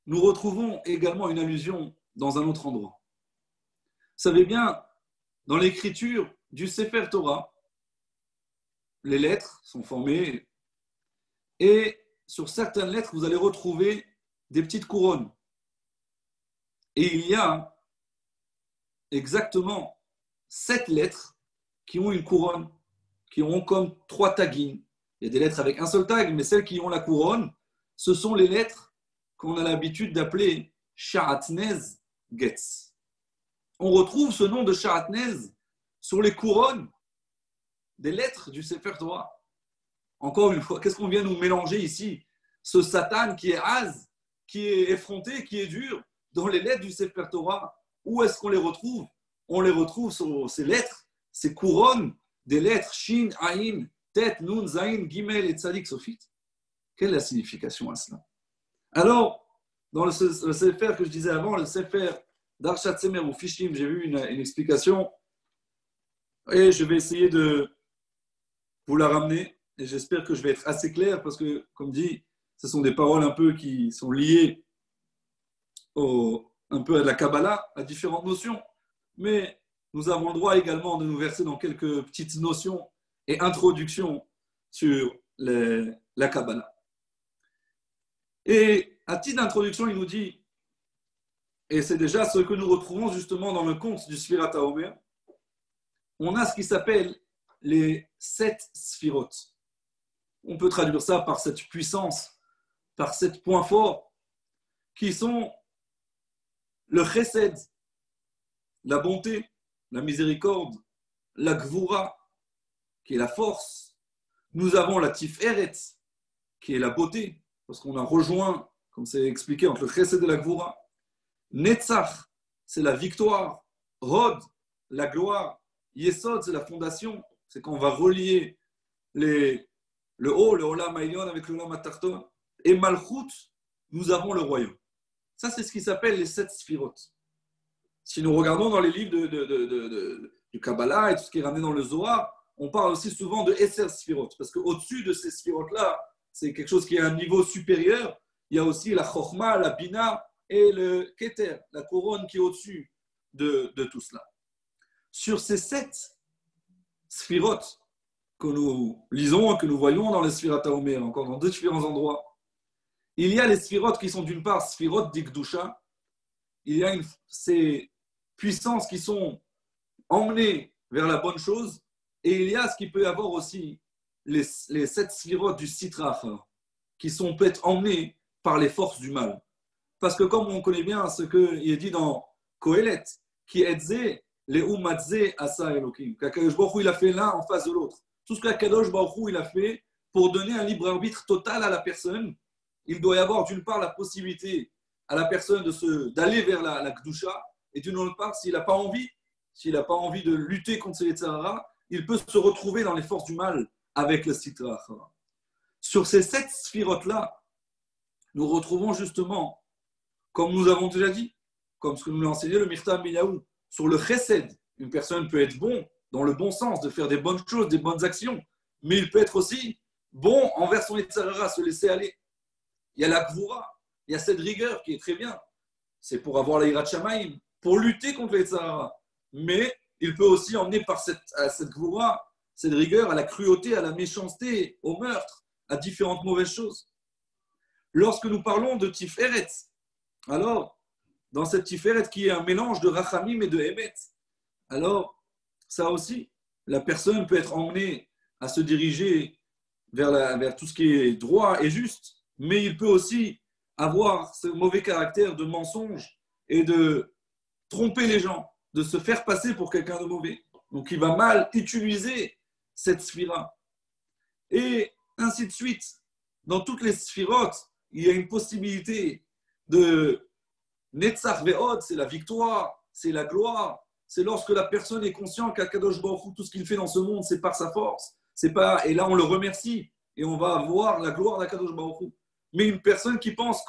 nous retrouvons également une allusion dans un autre endroit. Vous savez bien, dans l'écriture du Sefer Torah, les lettres sont formées et sur certaines lettres, vous allez retrouver des petites couronnes. Et il y a exactement 7 lettres qui ont une couronne, qui ont comme 3 taguines. Il y a des lettres avec un seul tag, mais celles qui ont la couronne, ce sont les lettres qu'on a l'habitude d'appeler Sharatnez Getz. On retrouve ce nom de Sharatnez sur les couronnes des lettres du Sefer Torah. Encore une fois, qu'est-ce qu'on vient nous mélanger ici? Ce Satan qui est Az, qui est effronté, qui est dur, dans les lettres du Sefer Torah, où est-ce qu'on les retrouve? On les retrouve sur ces lettres, ces couronnes des lettres Shin, Aïn, Tet, Nun, Zayin, Gimel et Tzadik Sofit. Quelle est la signification à cela? Alors, dans le Sefer que je disais avant, le Sefer d'Arshat Semer ou Fishim, j'ai vu une explication et je vais essayer de vous la ramener. Et j'espère que je vais être assez clair parce que, comme dit, ce sont des paroles un peu qui sont liées un peu à la Kabbalah, à différentes notions. Mais nous avons le droit également de nous verser dans quelques petites notions et introductions sur la Kabbalah. Et à titre d'introduction, il nous dit, et c'est déjà ce que nous retrouvons justement dans le conte du Sfirat HaOmer, on a ce qui s'appelle les 7 Sphirot. On peut traduire ça par cette puissance, par sept points forts, qui sont le chesed, la bonté, la miséricorde, la gvura, qui est la force. Nous avons la tiferet, qui est la beauté, parce qu'on a rejoint, comme c'est expliqué, entre le chesed et la gvura. Netzach, c'est la victoire. Hod, la gloire. Yesod, c'est la fondation. C'est quand on va relier le haut, le Olam Haïlion avec le Olam Hatarton. Et Malchut, nous avons le royaume. Ça, c'est ce qui s'appelle les sept sphirotes. Si nous regardons dans les livres du Kabbalah et tout ce qui est ramené dans le Zohar, on parle aussi souvent de Esser sphirotes, parce qu'au-dessus de ces sphirotes-là, c'est quelque chose qui est à un niveau supérieur. Il y a aussi la Chokhmah, la Bina et le Keter, la couronne qui est au-dessus de tout cela. Sur ces sept sphirotes que nous lisons et que nous voyons dans les Sphirat HaOmer, encore dans deux différents endroits, il y a les sphirotes qui sont d'une part sphirotes d'Ikdusha, il y a ces puissances qui sont emmenées vers la bonne chose, et il y a ce qui peut y avoir aussi les sept sphirotes du Sitra, qui sont peut-être emmenées par les forces du mal. Parce que comme on connaît bien ce qu'il est dit dans Kohelet, qui est les Umadze Asa Elohim, qu'Akadosh Baruch Hu il a fait l'un en face de l'autre. Tout ce qu'Akadosh Baruch Hu il a fait pour donner un libre arbitre total à la personne, il doit y avoir d'une part la possibilité à la personne d'aller vers la Kedusha, et d'une autre part, s'il n'a pas envie de lutter contre les Tzahara, il peut se retrouver dans les forces du mal avec le Sitra. Sur ces sept sphirotes-là, nous retrouvons justement, comme nous avons déjà dit, comme ce que nous l'a enseigné le Mirta Miyahu, sur le chesed. Une personne peut être bon dans le bon sens, de faire des bonnes choses, des bonnes actions, mais il peut être aussi bon envers son Yetzirah, se laisser aller. Il y a la gvura, il y a cette rigueur qui est très bien. C'est pour avoir la Yirat Shamayim, pour lutter contre les Yetzirah. Mais il peut aussi emmener par cette gvura, cette rigueur, à la cruauté, à la méchanceté, au meurtre, à différentes mauvaises choses. Lorsque nous parlons de Tiferet, alors, dans cette Tiferet qui est un mélange de Rachamim et de Emet, alors, ça aussi, la personne peut être emmenée à se diriger vers tout ce qui est droit et juste, mais il peut aussi avoir ce mauvais caractère de mensonge et de tromper les gens, de se faire passer pour quelqu'un de mauvais. Donc, il va mal utiliser cette sphira. Et ainsi de suite. Dans toutes les sphirotes, il y a une possibilité de Netzach Ve'od, c'est la victoire, c'est la gloire. C'est lorsque la personne est consciente qu'Akadosh Baruch Hu, tout ce qu'il fait dans ce monde, c'est par sa force. C'est pas, et là, on le remercie et on va voir la gloire d'Akadosh Baruch Hu. Mais une personne qui pense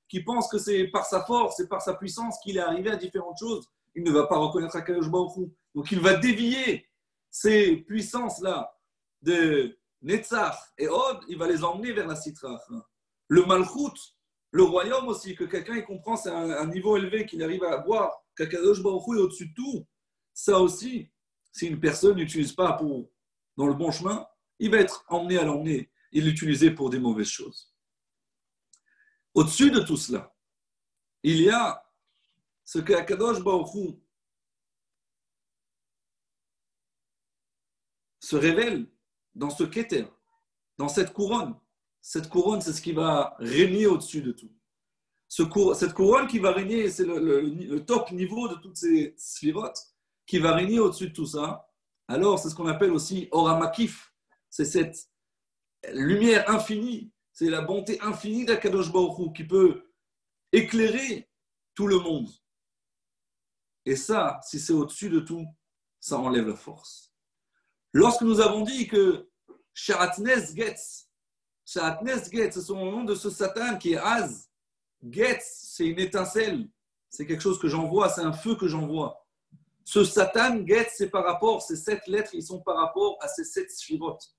qui pense que c'est par sa force, c'est par sa puissance qu'il est arrivé à différentes choses, il ne va pas reconnaître Akadosh Baruch Hu. Donc il va dévier ces puissances-là de Netzach et Od, il va les emmener vers la Sitra. Le Malchut, le royaume aussi, que quelqu'un il comprend, c'est un niveau élevé qu'il arrive à voir, qu'Akadosh Baruch Hu est au-dessus de tout. Ça aussi, si une personne n'utilise pas dans le bon chemin, il va être emmené à l'emmener et l'utiliser pour des mauvaises choses. Au-dessus de tout cela, il y a ce qu'Akadosh Baruch Hu se révèle dans ce Keter, dans cette couronne. Cette couronne, c'est ce qui va régner au-dessus de tout. Cette couronne qui va régner, c'est le top niveau de toutes ces sphirotes, qui va régner au-dessus de tout ça. Alors, c'est ce qu'on appelle aussi Oramakif. C'est cette lumière infinie, c'est la bonté infinie d'Akadosh Baruch Hu qui peut éclairer tout le monde. Et ça, si c'est au-dessus de tout, ça enlève la force. Lorsque nous avons dit que Sharatnes Getz, c'est son nom de ce Satan qui est Az. Getz, c'est une étincelle, c'est quelque chose que j'envoie, c'est un feu que j'envoie. Ce Satan, Getz, c'est par rapport, ces 7 lettres, ils sont par rapport à ces 7 sphirotes.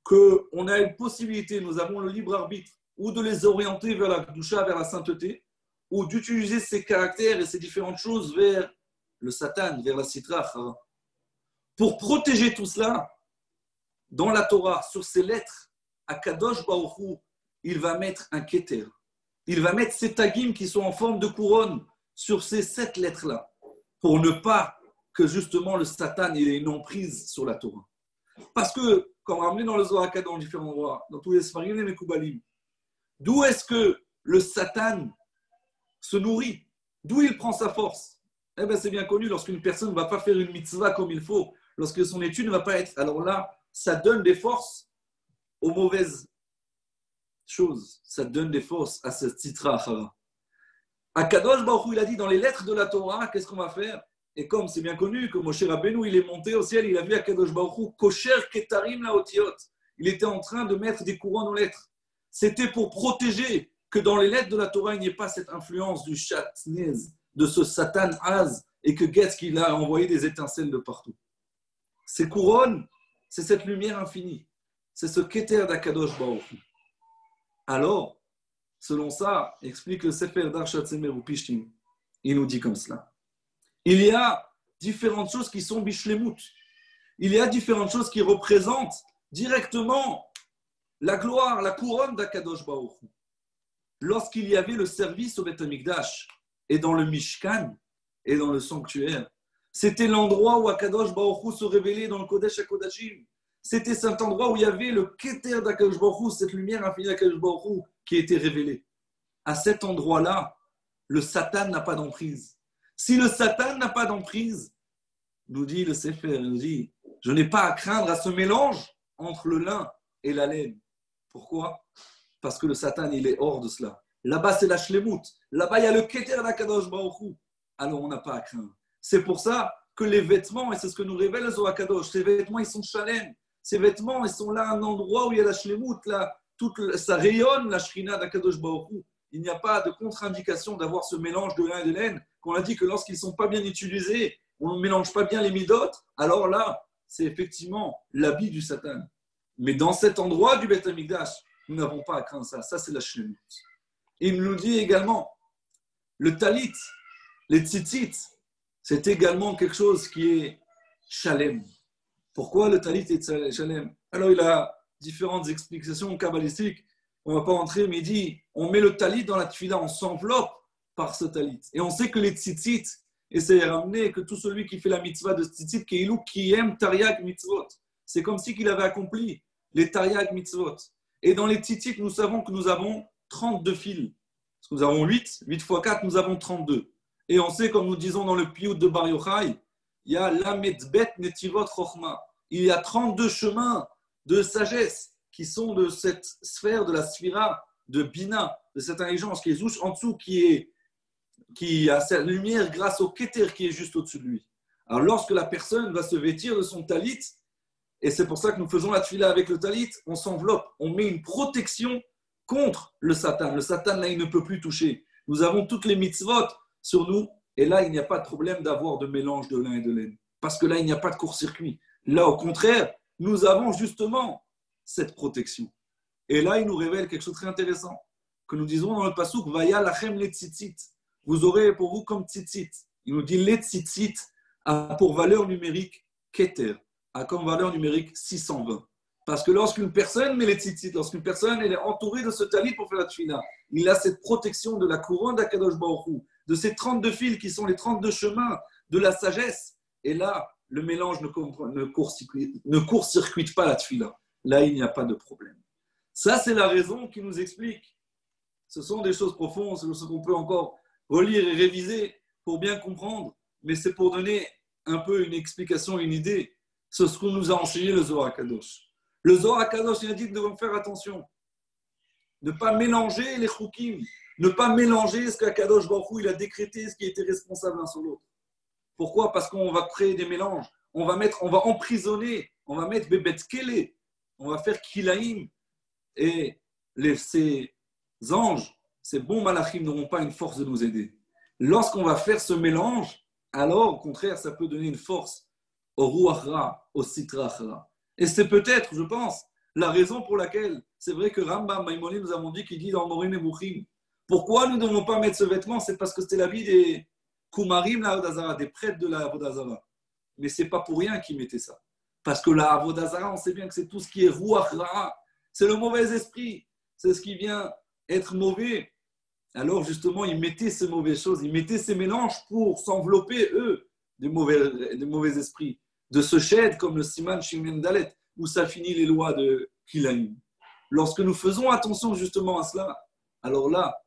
Qu'on a une possibilité, nous avons le libre arbitre, ou de les orienter vers la Kedusha, vers la sainteté, ou d'utiliser ces caractères et ces différentes choses vers le Satan, vers la Sitra. Pour protéger tout cela, dans la Torah, sur ces lettres, Akadosh Baruch Hu, il va mettre un keter. Il va mettre ces tagim qui sont en forme de couronne sur ces 7 lettres-là, pour ne pas que justement le Satan ait une emprise sur la Torah. Parce que comme ramené dans le Zohar HaKadosh dans différents endroits, dans tous les Sfarim et les Mekoubalim. D'où est-ce que le Satan se nourrit? D'où il prend sa force? Eh bien, c'est bien connu, lorsqu'une personne ne va pas faire une mitzvah comme il faut, lorsque son étude ne va pas être... Alors là, ça donne des forces aux mauvaises choses. Ça donne des forces à ce titra achara. Akadosh Baruch Hu, il a dit dans les lettres de la Torah, qu'est-ce qu'on va faire? Et comme c'est bien connu que Moshe Rabbeinu, il est monté au ciel, il a vu Akadosh Baruch Hu, kosher ketarim laotiot. Il était en train de mettre des couronnes aux lettres. C'était pour protéger que dans les lettres de la Torah, il n'y ait pas cette influence du chatnez, de ce Satan Az, et que qu'est-ce qu'il a envoyé des étincelles de partout. Ces couronnes, c'est cette lumière infinie. C'est ce Keter d'Akadosh Baruch Hu. Alors, selon ça, explique le Sefer d'Arshat Semer ou Pishtim. Il nous dit comme cela. Il y a différentes choses qui sont bishlemut. Il y a différentes choses qui représentent directement la gloire, la couronne d'Akadosh Baruch Hu. Lorsqu'il y avait le service au Beth Amikdash et dans le Mishkan et dans le sanctuaire, c'était l'endroit où Akadosh Baruch Hu se révélait dans le Kodesh HaKodashim. C'était cet endroit où il y avait le Keter d'Akadosh Baruch Hu, cette lumière infinie d'Akadosh Baruch Hu qui était révélée. À cet endroit-là, le Satan n'a pas d'emprise. Si le Satan n'a pas d'emprise, nous dit le Sefer, il nous dit, je n'ai pas à craindre à ce mélange entre le lin et la laine. Pourquoi? Parce que le Satan, il est hors de cela. Là-bas, c'est la shlemut. Là-bas, il y a le Keter d'Akadosh Baruch Hu. Alors, on n'a pas à craindre. C'est pour ça que les vêtements, et c'est ce que nous révèle le Zohar HaKadosh, ces vêtements, ils sont chalem. Ces vêtements, ils sont là, un endroit où il y a la shlemut, là, ça rayonne la shrina d'Akadosh Baruch Hu. Il n'y a pas de contre-indication d'avoir ce mélange de lin et de laine. Qu'on a dit que lorsqu'ils ne sont pas bien utilisés, on ne mélange pas bien les midot, alors là, c'est effectivement l'habit du Satan. Mais dans cet endroit du Beth Amikdash, nous n'avons pas à craindre ça. Ça, c'est la shlemut. Il nous dit également, le talit, les tzitzit, c'est également quelque chose qui est shalem. Pourquoi le talit est shalem? Alors, il a différentes explications kabbalistiques. On ne va pas rentrer, mais il dit, on met le talit dans la tefila, on s'enveloppe par ce talit. Et on sait que les tzitzit, et c'est ramené que tout celui qui fait la mitzvah de tzitzit, qui aime tariag mitzvot, c'est comme si qu'il avait accompli les tariag mitzvot. Et dans les tzitzit, nous savons que nous avons 32 fils. Parce que nous avons 8 fois 4, nous avons 32. Et on sait, comme nous disons dans le Piyut de Bar Yochai, il y a l'Amedbet Netivot Chochma. Il y a 32 chemins de sagesse qui sont de cette sphère de la sphira de Bina, de cette intelligence qui est juste en dessous, qui a cette lumière grâce au Keter qui est juste au-dessus de lui. Alors lorsque la personne va se vêtir de son talit, et c'est pour ça que nous faisons la tefila avec le talit, on s'enveloppe, on met une protection contre le Satan. Le Satan, là, il ne peut plus toucher. Nous avons toutes les mitzvot sur nous, et là, il n'y a pas de problème d'avoir de mélange de lin et de laine. Parce que là, il n'y a pas de court-circuit. Là, au contraire, nous avons justement cette protection. Et là, il nous révèle quelque chose de très intéressant, que nous disons dans le pasouk, Vaya lachem le tzitzit. Vous aurez pour vous comme tzitzit. Il nous dit, les tzitzit a pour valeur numérique keter, a comme valeur numérique 620. Parce que lorsqu'une personne met les tzitzit, lorsqu'une personne elle est entourée de ce talit pour faire la tefila, il a cette protection de la couronne d'Akadosh Baruch Hu, de ces 32 fils qui sont les 32 chemins de la sagesse. Et là, le mélange ne court-circuite pas la tefila. Là, il n'y a pas de problème. Ça, c'est la raison qui nous explique. Ce sont des choses profondes, c'est ce qu'on peut encore relire et réviser pour bien comprendre, mais c'est pour donner un peu une explication, une idée sur ce qu'on nous a enseigné le Zohar HaKadosh. Le Zohar HaKadosh, il a dit que nous devons faire attention. Ne pas mélanger les choukim, ne pas mélanger ce qu'Akadosh Baruch Hu il a décrété, ce qui était responsable l'un sur l'autre. Pourquoi? Parce qu'on va créer des mélanges. On va emprisonner, on va mettre bébet kele, on va faire kilaïm. Et ces anges, ces bons malachim n'auront pas une force de nous aider. Lorsqu'on va faire ce mélange, alors au contraire, ça peut donner une force au ruach ra, au sitra ra. Et c'est peut-être, je pense, la raison pour laquelle, c'est vrai que Rambam Maïmonide nous avons dit qu'il dit dans Morim et Mouchim, pourquoi nous ne devons pas mettre ce vêtement? C'est parce que c'était l'habit des Kumarim, la Avodazara, des prêtres de la Avodazara. Mais ce n'est pas pour rien qu'ils mettaient ça. Parce que la Avodazara, on sait bien que c'est tout ce qui est Ruach Ra, c'est le mauvais esprit, c'est ce qui vient être mauvais. Alors justement, ils mettaient ces mauvaises choses, ils mettaient ces mélanges pour s'envelopper, eux, des mauvais esprits. De ce shed comme le Siman Shimon Dalet, où ça finit les lois de Kilaïm. Lorsque nous faisons attention justement à cela, alors là,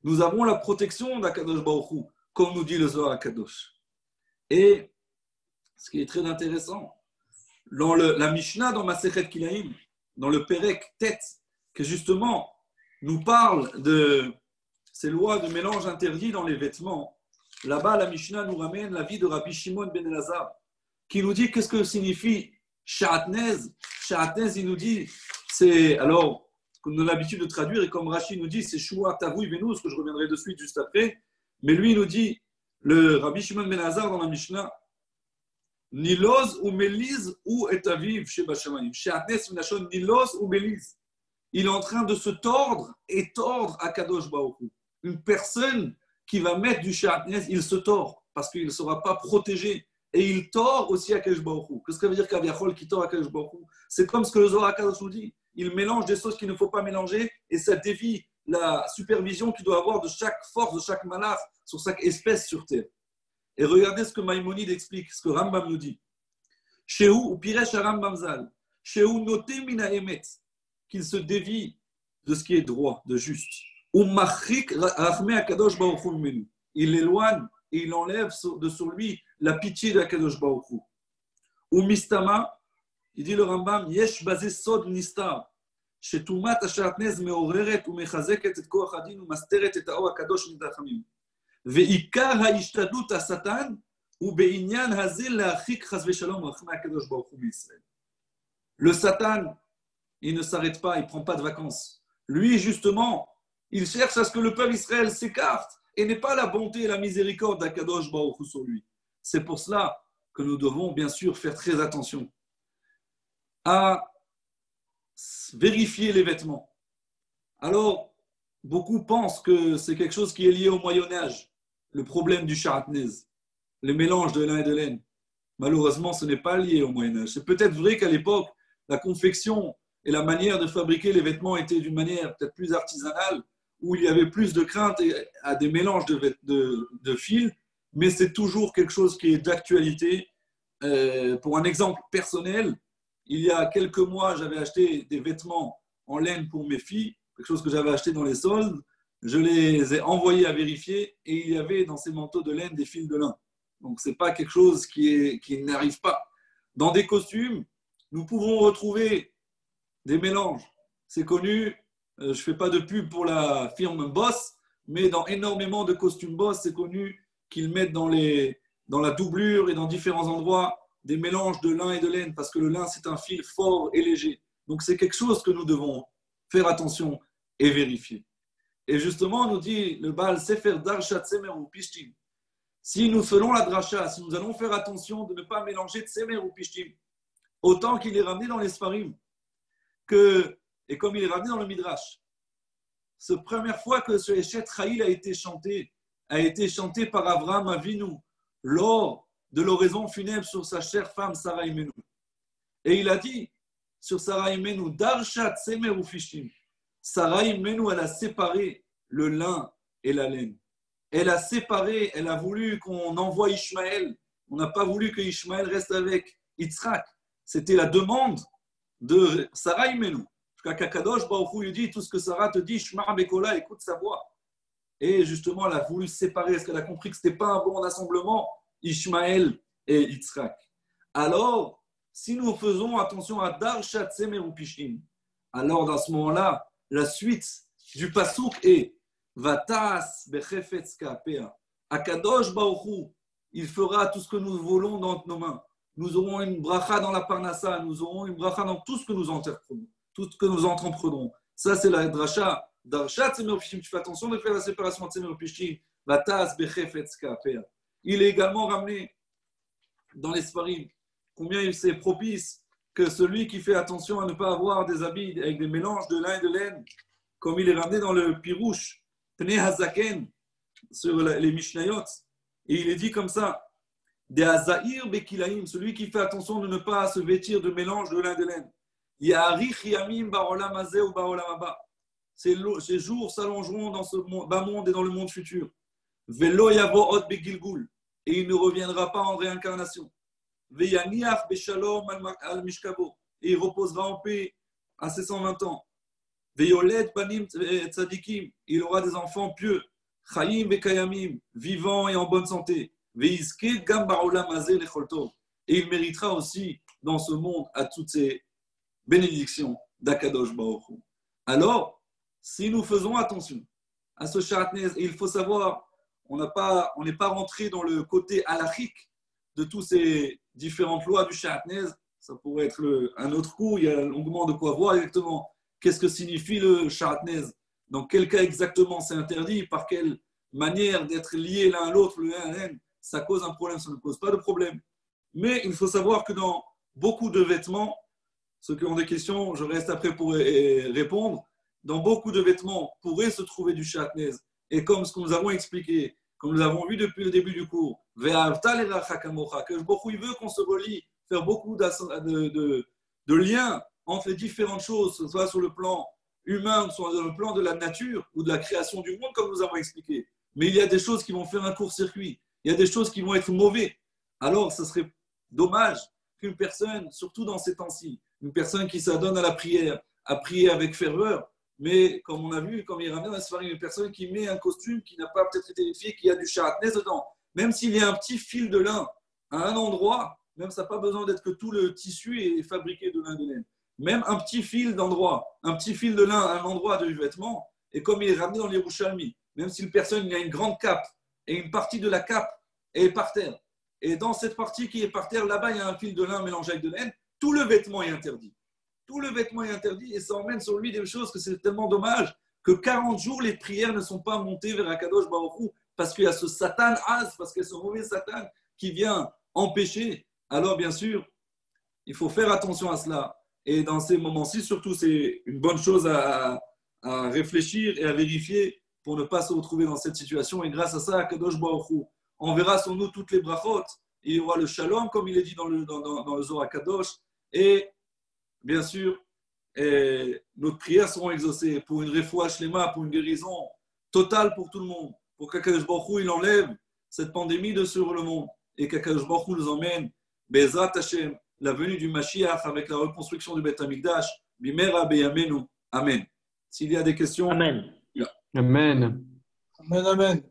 nous avons la protection d'Akadosh Baruch Hu, comme nous dit le Zohar Kadosh. Et ce qui est très intéressant, dans la Mishnah, dans Masechet Kilaïm, dans le Perek Tet, que justement nous parle de ces lois de mélange interdit dans les vêtements, là-bas, la Mishnah nous ramène la vie de Rabbi Shimon ben Elazar, qui nous dit qu'est-ce que signifie Sha'atnez. Sha'atnez, il nous dit, c'est, alors, qu'on a l'habitude de traduire, et comme Rashi nous dit, c'est Shua Tavouy Benou, ce que je reviendrai de suite juste après, mais lui, il nous dit, le Rabbi Shimon ben Elazar dans la Mishnah, Niloz ou Meliz ou etaviv chez Bashamayim. Sha'atnez minashon Niloz ou Meliz. Il est en train de se tordre et tordre à Kadosh Baruch Hu. Une personne qui va mettre du Sha'atnez, il se tord parce qu'il ne sera pas protégé. Et il tord aussi à Kadosh Baruch Hu. Qu'est-ce que ça veut dire qu'Aviachol qui tord à Kadosh Baruch Hu? C'est comme ce que le Zohar Kadosh nous dit. Il mélange des choses qu'il ne faut pas mélanger et ça dévie la supervision qu'il doit avoir de chaque force, de chaque malach, sur chaque espèce sur terre. Et regardez ce que Maïmonide explique, ce que Rambam nous dit. Shehu ou Piresh Rambam Zal. Shehu noté mina emet. Qu'il se dévie de ce qui est droit, de juste. Ou machrik rachme akadosh baruch hu menu. Il l'éloigne et il enlève de sur lui la pitié de Akadosh Baruch Hu. Ou mistama, il dit le Rambam, yesh bazé sod nistar. שטומאת השעטנז מעוררת ומחזקת את כוח הדין ומסתרת את האור הקדוש מתרחמים. ועיקר ההשתדלות השטן הוא בעניין הזה להרחיק חס ושלום רחמי הקדוש ברוך הוא בישראל. Le Satan, il ne s'arrête pas, il ne prend pas de vacances. Lui, justement, il cherche à ce que le peuple Israël s'écarte et n'ait pas la bonté et la miséricorde d'Akadosh Baruch Hu sur lui. C'est pour cela que nous devons bien sûr faire très attention à vérifier les vêtements. Alors, beaucoup pensent que c'est quelque chose qui est lié au Moyen-Âge, le problème du sha'atnez, les mélanges de lin et de laine. Malheureusement, ce n'est pas lié au Moyen-Âge. C'est peut-être vrai qu'à l'époque, la confection et la manière de fabriquer les vêtements étaient d'une manière peut-être plus artisanale, où il y avait plus de crainte à des mélanges de fils, mais c'est toujours quelque chose qui est d'actualité. Pour un exemple personnel, il y a quelques mois, j'avais acheté des vêtements en laine pour mes filles, quelque chose que j'avais acheté dans les soldes. Je les ai envoyés à vérifier et il y avait dans ces manteaux de laine des fils de lin. Donc, ce n'est pas quelque chose qui n'arrive pas. Dans des costumes, nous pouvons retrouver des mélanges. C'est connu, je ne fais pas de pub pour la firme Boss, mais dans énormément de costumes Boss, c'est connu qu'ils mettent dans la doublure et dans différents endroits des mélanges de lin et de laine, parce que le lin, c'est un fil fort et léger. Donc, c'est quelque chose que nous devons faire attention et vérifier. Et justement, nous dit le Baal Sefer Darshat Tsemer ou Pishtim, si nous faisons la dracha, si nous allons faire attention de ne pas mélanger Tsemer ou Pishtim, autant qu'il est ramené dans les Sfarim, et comme il est ramené dans le Midrash, c'est la première fois que ce Eshet Chayil a été chanté par Avraham Avinu lors de l'oraison funèbre sur sa chère femme Sarah Imenu. Et il a dit sur Sarah Imenu, Darshat Tsemer ou Pishtim, Sarah Imenu, elle a séparé le lin et la laine. Elle a séparé, elle a voulu qu'on envoie Ishmaël. On n'a pas voulu que Ishmaël reste avec Yitzhak. C'était la demande de Sarah Imenu. Kadosh Baruch Hu lui dit tout ce que Sarah te dit, Shma Bekola, écoute sa voix. Et justement, elle a voulu séparer. Est-ce qu'elle a compris que ce n'était pas un bon assemblement, Ishmaël et Yitzhak? Alors, si nous faisons attention à Darshat Tsemer ou Pishtim, alors dans ce moment-là, la suite du pasouk est Vatas bechefetz ka'apea. Akadosh Baruch Hu, il fera tout ce que nous voulons dans nos mains. Nous aurons une bracha dans la parnassa, nous aurons une bracha dans tout ce que nous entreprenons. Tout ce que nous entreprenons. Ça, c'est la dracha. Darshat Tsemer ou Pishtim. Tu fais attention de faire la séparation de Tsemer ou Pishtim. Vatas bechefetz ka'apea. Il est également ramené dans les Sfarim. Combien c'est propice que celui qui fait attention à ne pas avoir des habits avec des mélanges de lin et de laine, comme il est ramené dans le Pirouche, Pnei Hazaken, sur les Mishnayot, et il est dit comme ça, de Hazair Bekilaim, celui qui fait attention de ne pas se vêtir de mélange de lin et de laine. Ya'arich Yamim Baolam Hazeh ou Baolam Haba. Ces jours s'allongeront dans ce bas monde et dans le monde futur. Velo Yavo Od Begilgul, et il ne reviendra pas en réincarnation. Veyaniach Beshalom al Mishkabo, et il reposera en paix à ses 120 ans. Veyolet banim tzadikim, il aura des enfants pieux, chayim vekayamim, vivants et en bonne santé. Veizke gam ba'olam hazeh lechol tov, et il méritera aussi dans ce monde à toutes ces bénédictions d'Akadosh Baruch Hu. Alors, si nous faisons attention à ce Shatnez, il faut savoir, on n'est pas rentré dans le côté halachique de toutes ces différentes lois du Shatnez. Ça pourrait être un autre cours, il y a longuement de quoi voir exactement qu'est-ce que signifie le Shatnez, dans quel cas exactement c'est interdit, par quelle manière d'être liés l'un à l'autre, le un à l'un, ça cause un problème, ça ne cause pas de problème. Mais il faut savoir que dans beaucoup de vêtements, ceux qui ont des questions, je reste après pour répondre, dans beaucoup de vêtements pourrait se trouver du Shatnez. Et comme ce que nous avons expliqué, comme nous l'avons vu depuis le début du cours, que il veut qu'on se relie, faire beaucoup de liens entre les différentes choses, soit sur le plan humain, soit sur le plan de la nature ou de la création du monde, comme nous avons expliqué. Mais il y a des choses qui vont faire un court-circuit, il y a des choses qui vont être mauvaises. Alors, ce serait dommage qu'une personne, surtout dans ces temps-ci, une personne qui s'adonne à la prière, à prier avec ferveur, mais comme on a vu, comme il ramène à se faire une personne qui met un costume qui n'a pas peut-être été vérifié, qui a du Shatnez dedans, même s'il y a un petit fil de lin à un endroit, même ça n'a pas besoin d'être que tout le tissu est fabriqué de lin de laine. Même un petit fil d'endroit, un petit fil de lin à un endroit du vêtement, et comme il est ramené dans les Yerushalmi, même si une personne a une grande cape et une partie de la cape est par terre, et dans cette partie qui est par terre, là-bas, il y a un fil de lin mélangé avec de laine, tout le vêtement est interdit. Tout le vêtement est interdit et ça emmène sur lui des choses que c'est tellement dommage que 40 jours, les prières ne sont pas montées vers Akadosh Baruch Hu parce qu'il y a ce Satan parce qu'il y a ce mauvais Satan qui vient empêcher. Alors, bien sûr, il faut faire attention à cela. Et dans ces moments-ci, surtout, c'est une bonne chose à réfléchir et à vérifier pour ne pas se retrouver dans cette situation. Et grâce à ça, Akadosh Baruch Hu enverra sur nous toutes les brachot. Il y aura le shalom, comme il est dit dans le Zohar Kadosh. Et bien sûr, nos prières seront exaucées pour une refoua shlema, pour une guérison totale pour tout le monde. Pour qu'Akadosh Baruch Hu, il enlève cette pandémie de sur le monde. Et qu'Akadosh Baruch Hu nous emmène, Bezrat Hashem, la venue du Mashiach avec la reconstruction du Beth Amikdash. Bimera beyamenu. Amen. S'il y a des questions. Amen. Amen. Amen, amen.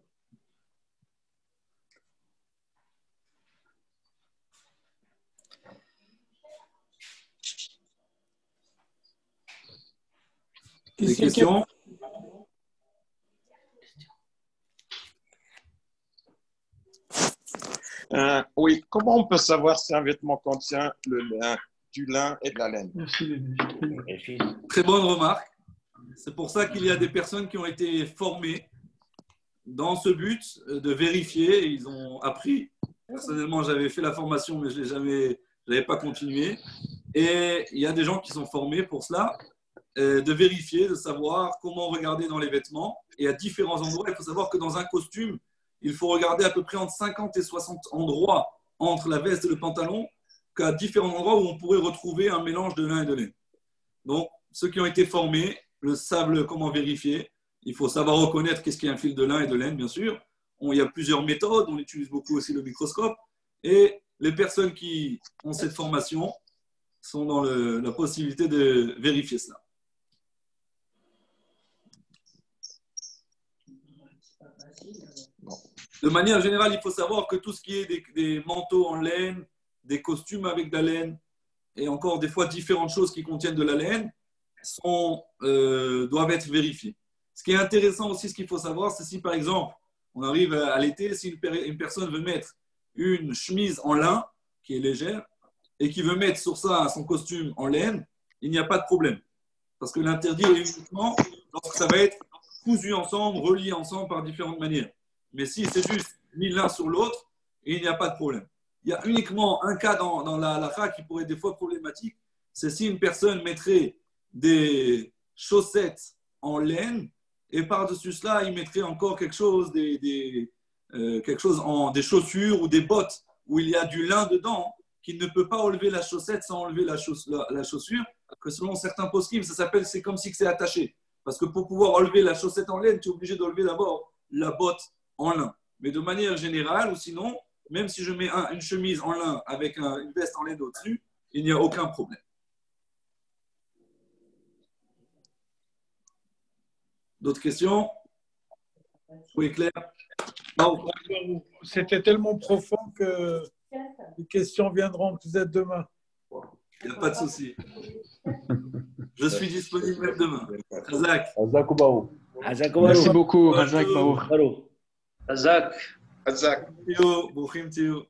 Des questions? Oui, comment on peut savoir si un vêtement contient du lin et de la laine? Très bonne remarque. C'est pour ça qu'il y a des personnes qui ont été formées dans ce but de vérifier. Ils ont appris. Personnellement, j'avais fait la formation, mais je n'avais pas continué. Et il y a des gens qui sont formés pour cela, de vérifier, de savoir comment regarder dans les vêtements. Et à différents endroits, il faut savoir que dans un costume, il faut regarder à peu près entre 50 et 60 endroits entre la veste et le pantalon, qu'à différents endroits où on pourrait retrouver un mélange de lin et de laine. Donc, ceux qui ont été formés savent comment vérifier. Il faut savoir reconnaître qu'est-ce qui est un fil de lin et de laine, bien sûr. Il y a plusieurs méthodes, on utilise beaucoup aussi le microscope. Et les personnes qui ont cette formation sont dans la possibilité de vérifier cela. De manière générale, il faut savoir que tout ce qui est des manteaux en laine, des costumes avec de la laine, et encore des fois différentes choses qui contiennent de la laine, doivent être vérifiées. Ce qui est intéressant aussi, ce qu'il faut savoir, c'est si par exemple, on arrive à l'été, si une personne veut mettre une chemise en lin, qui est légère, et qui veut mettre sur ça son costume en laine, il n'y a pas de problème. Parce que l'interdit est uniquement lorsque ça va être cousu ensemble, relié ensemble par différentes manières. Mais si c'est juste mis l'un sur l'autre, il n'y a pas de problème. Il y a uniquement un cas dans la halakha qui pourrait être des fois problématique, c'est si une personne mettrait des chaussettes en laine et par-dessus cela, il mettrait encore quelque chose, des chaussures ou des bottes où il y a du lin dedans, qu'il ne peut pas enlever la chaussette sans enlever la chaussure, que selon certains poskim, c'est comme si c'est attaché. Parce que pour pouvoir enlever la chaussette en laine, tu es obligé d'enlever d'abord la botte en lin. Mais de manière générale, ou sinon, même si je mets une chemise en lin avec une veste en laine au-dessus, il n'y a aucun problème. D'autres questions? Oui, Claire? Non. C'était tellement profond que les questions viendront peut-être demain. Il n'y a pas de souci. Je suis disponible même demain. Razak. Merci beaucoup, Hazak Baour. Azak. Azak. Yo, Boukhim Tio.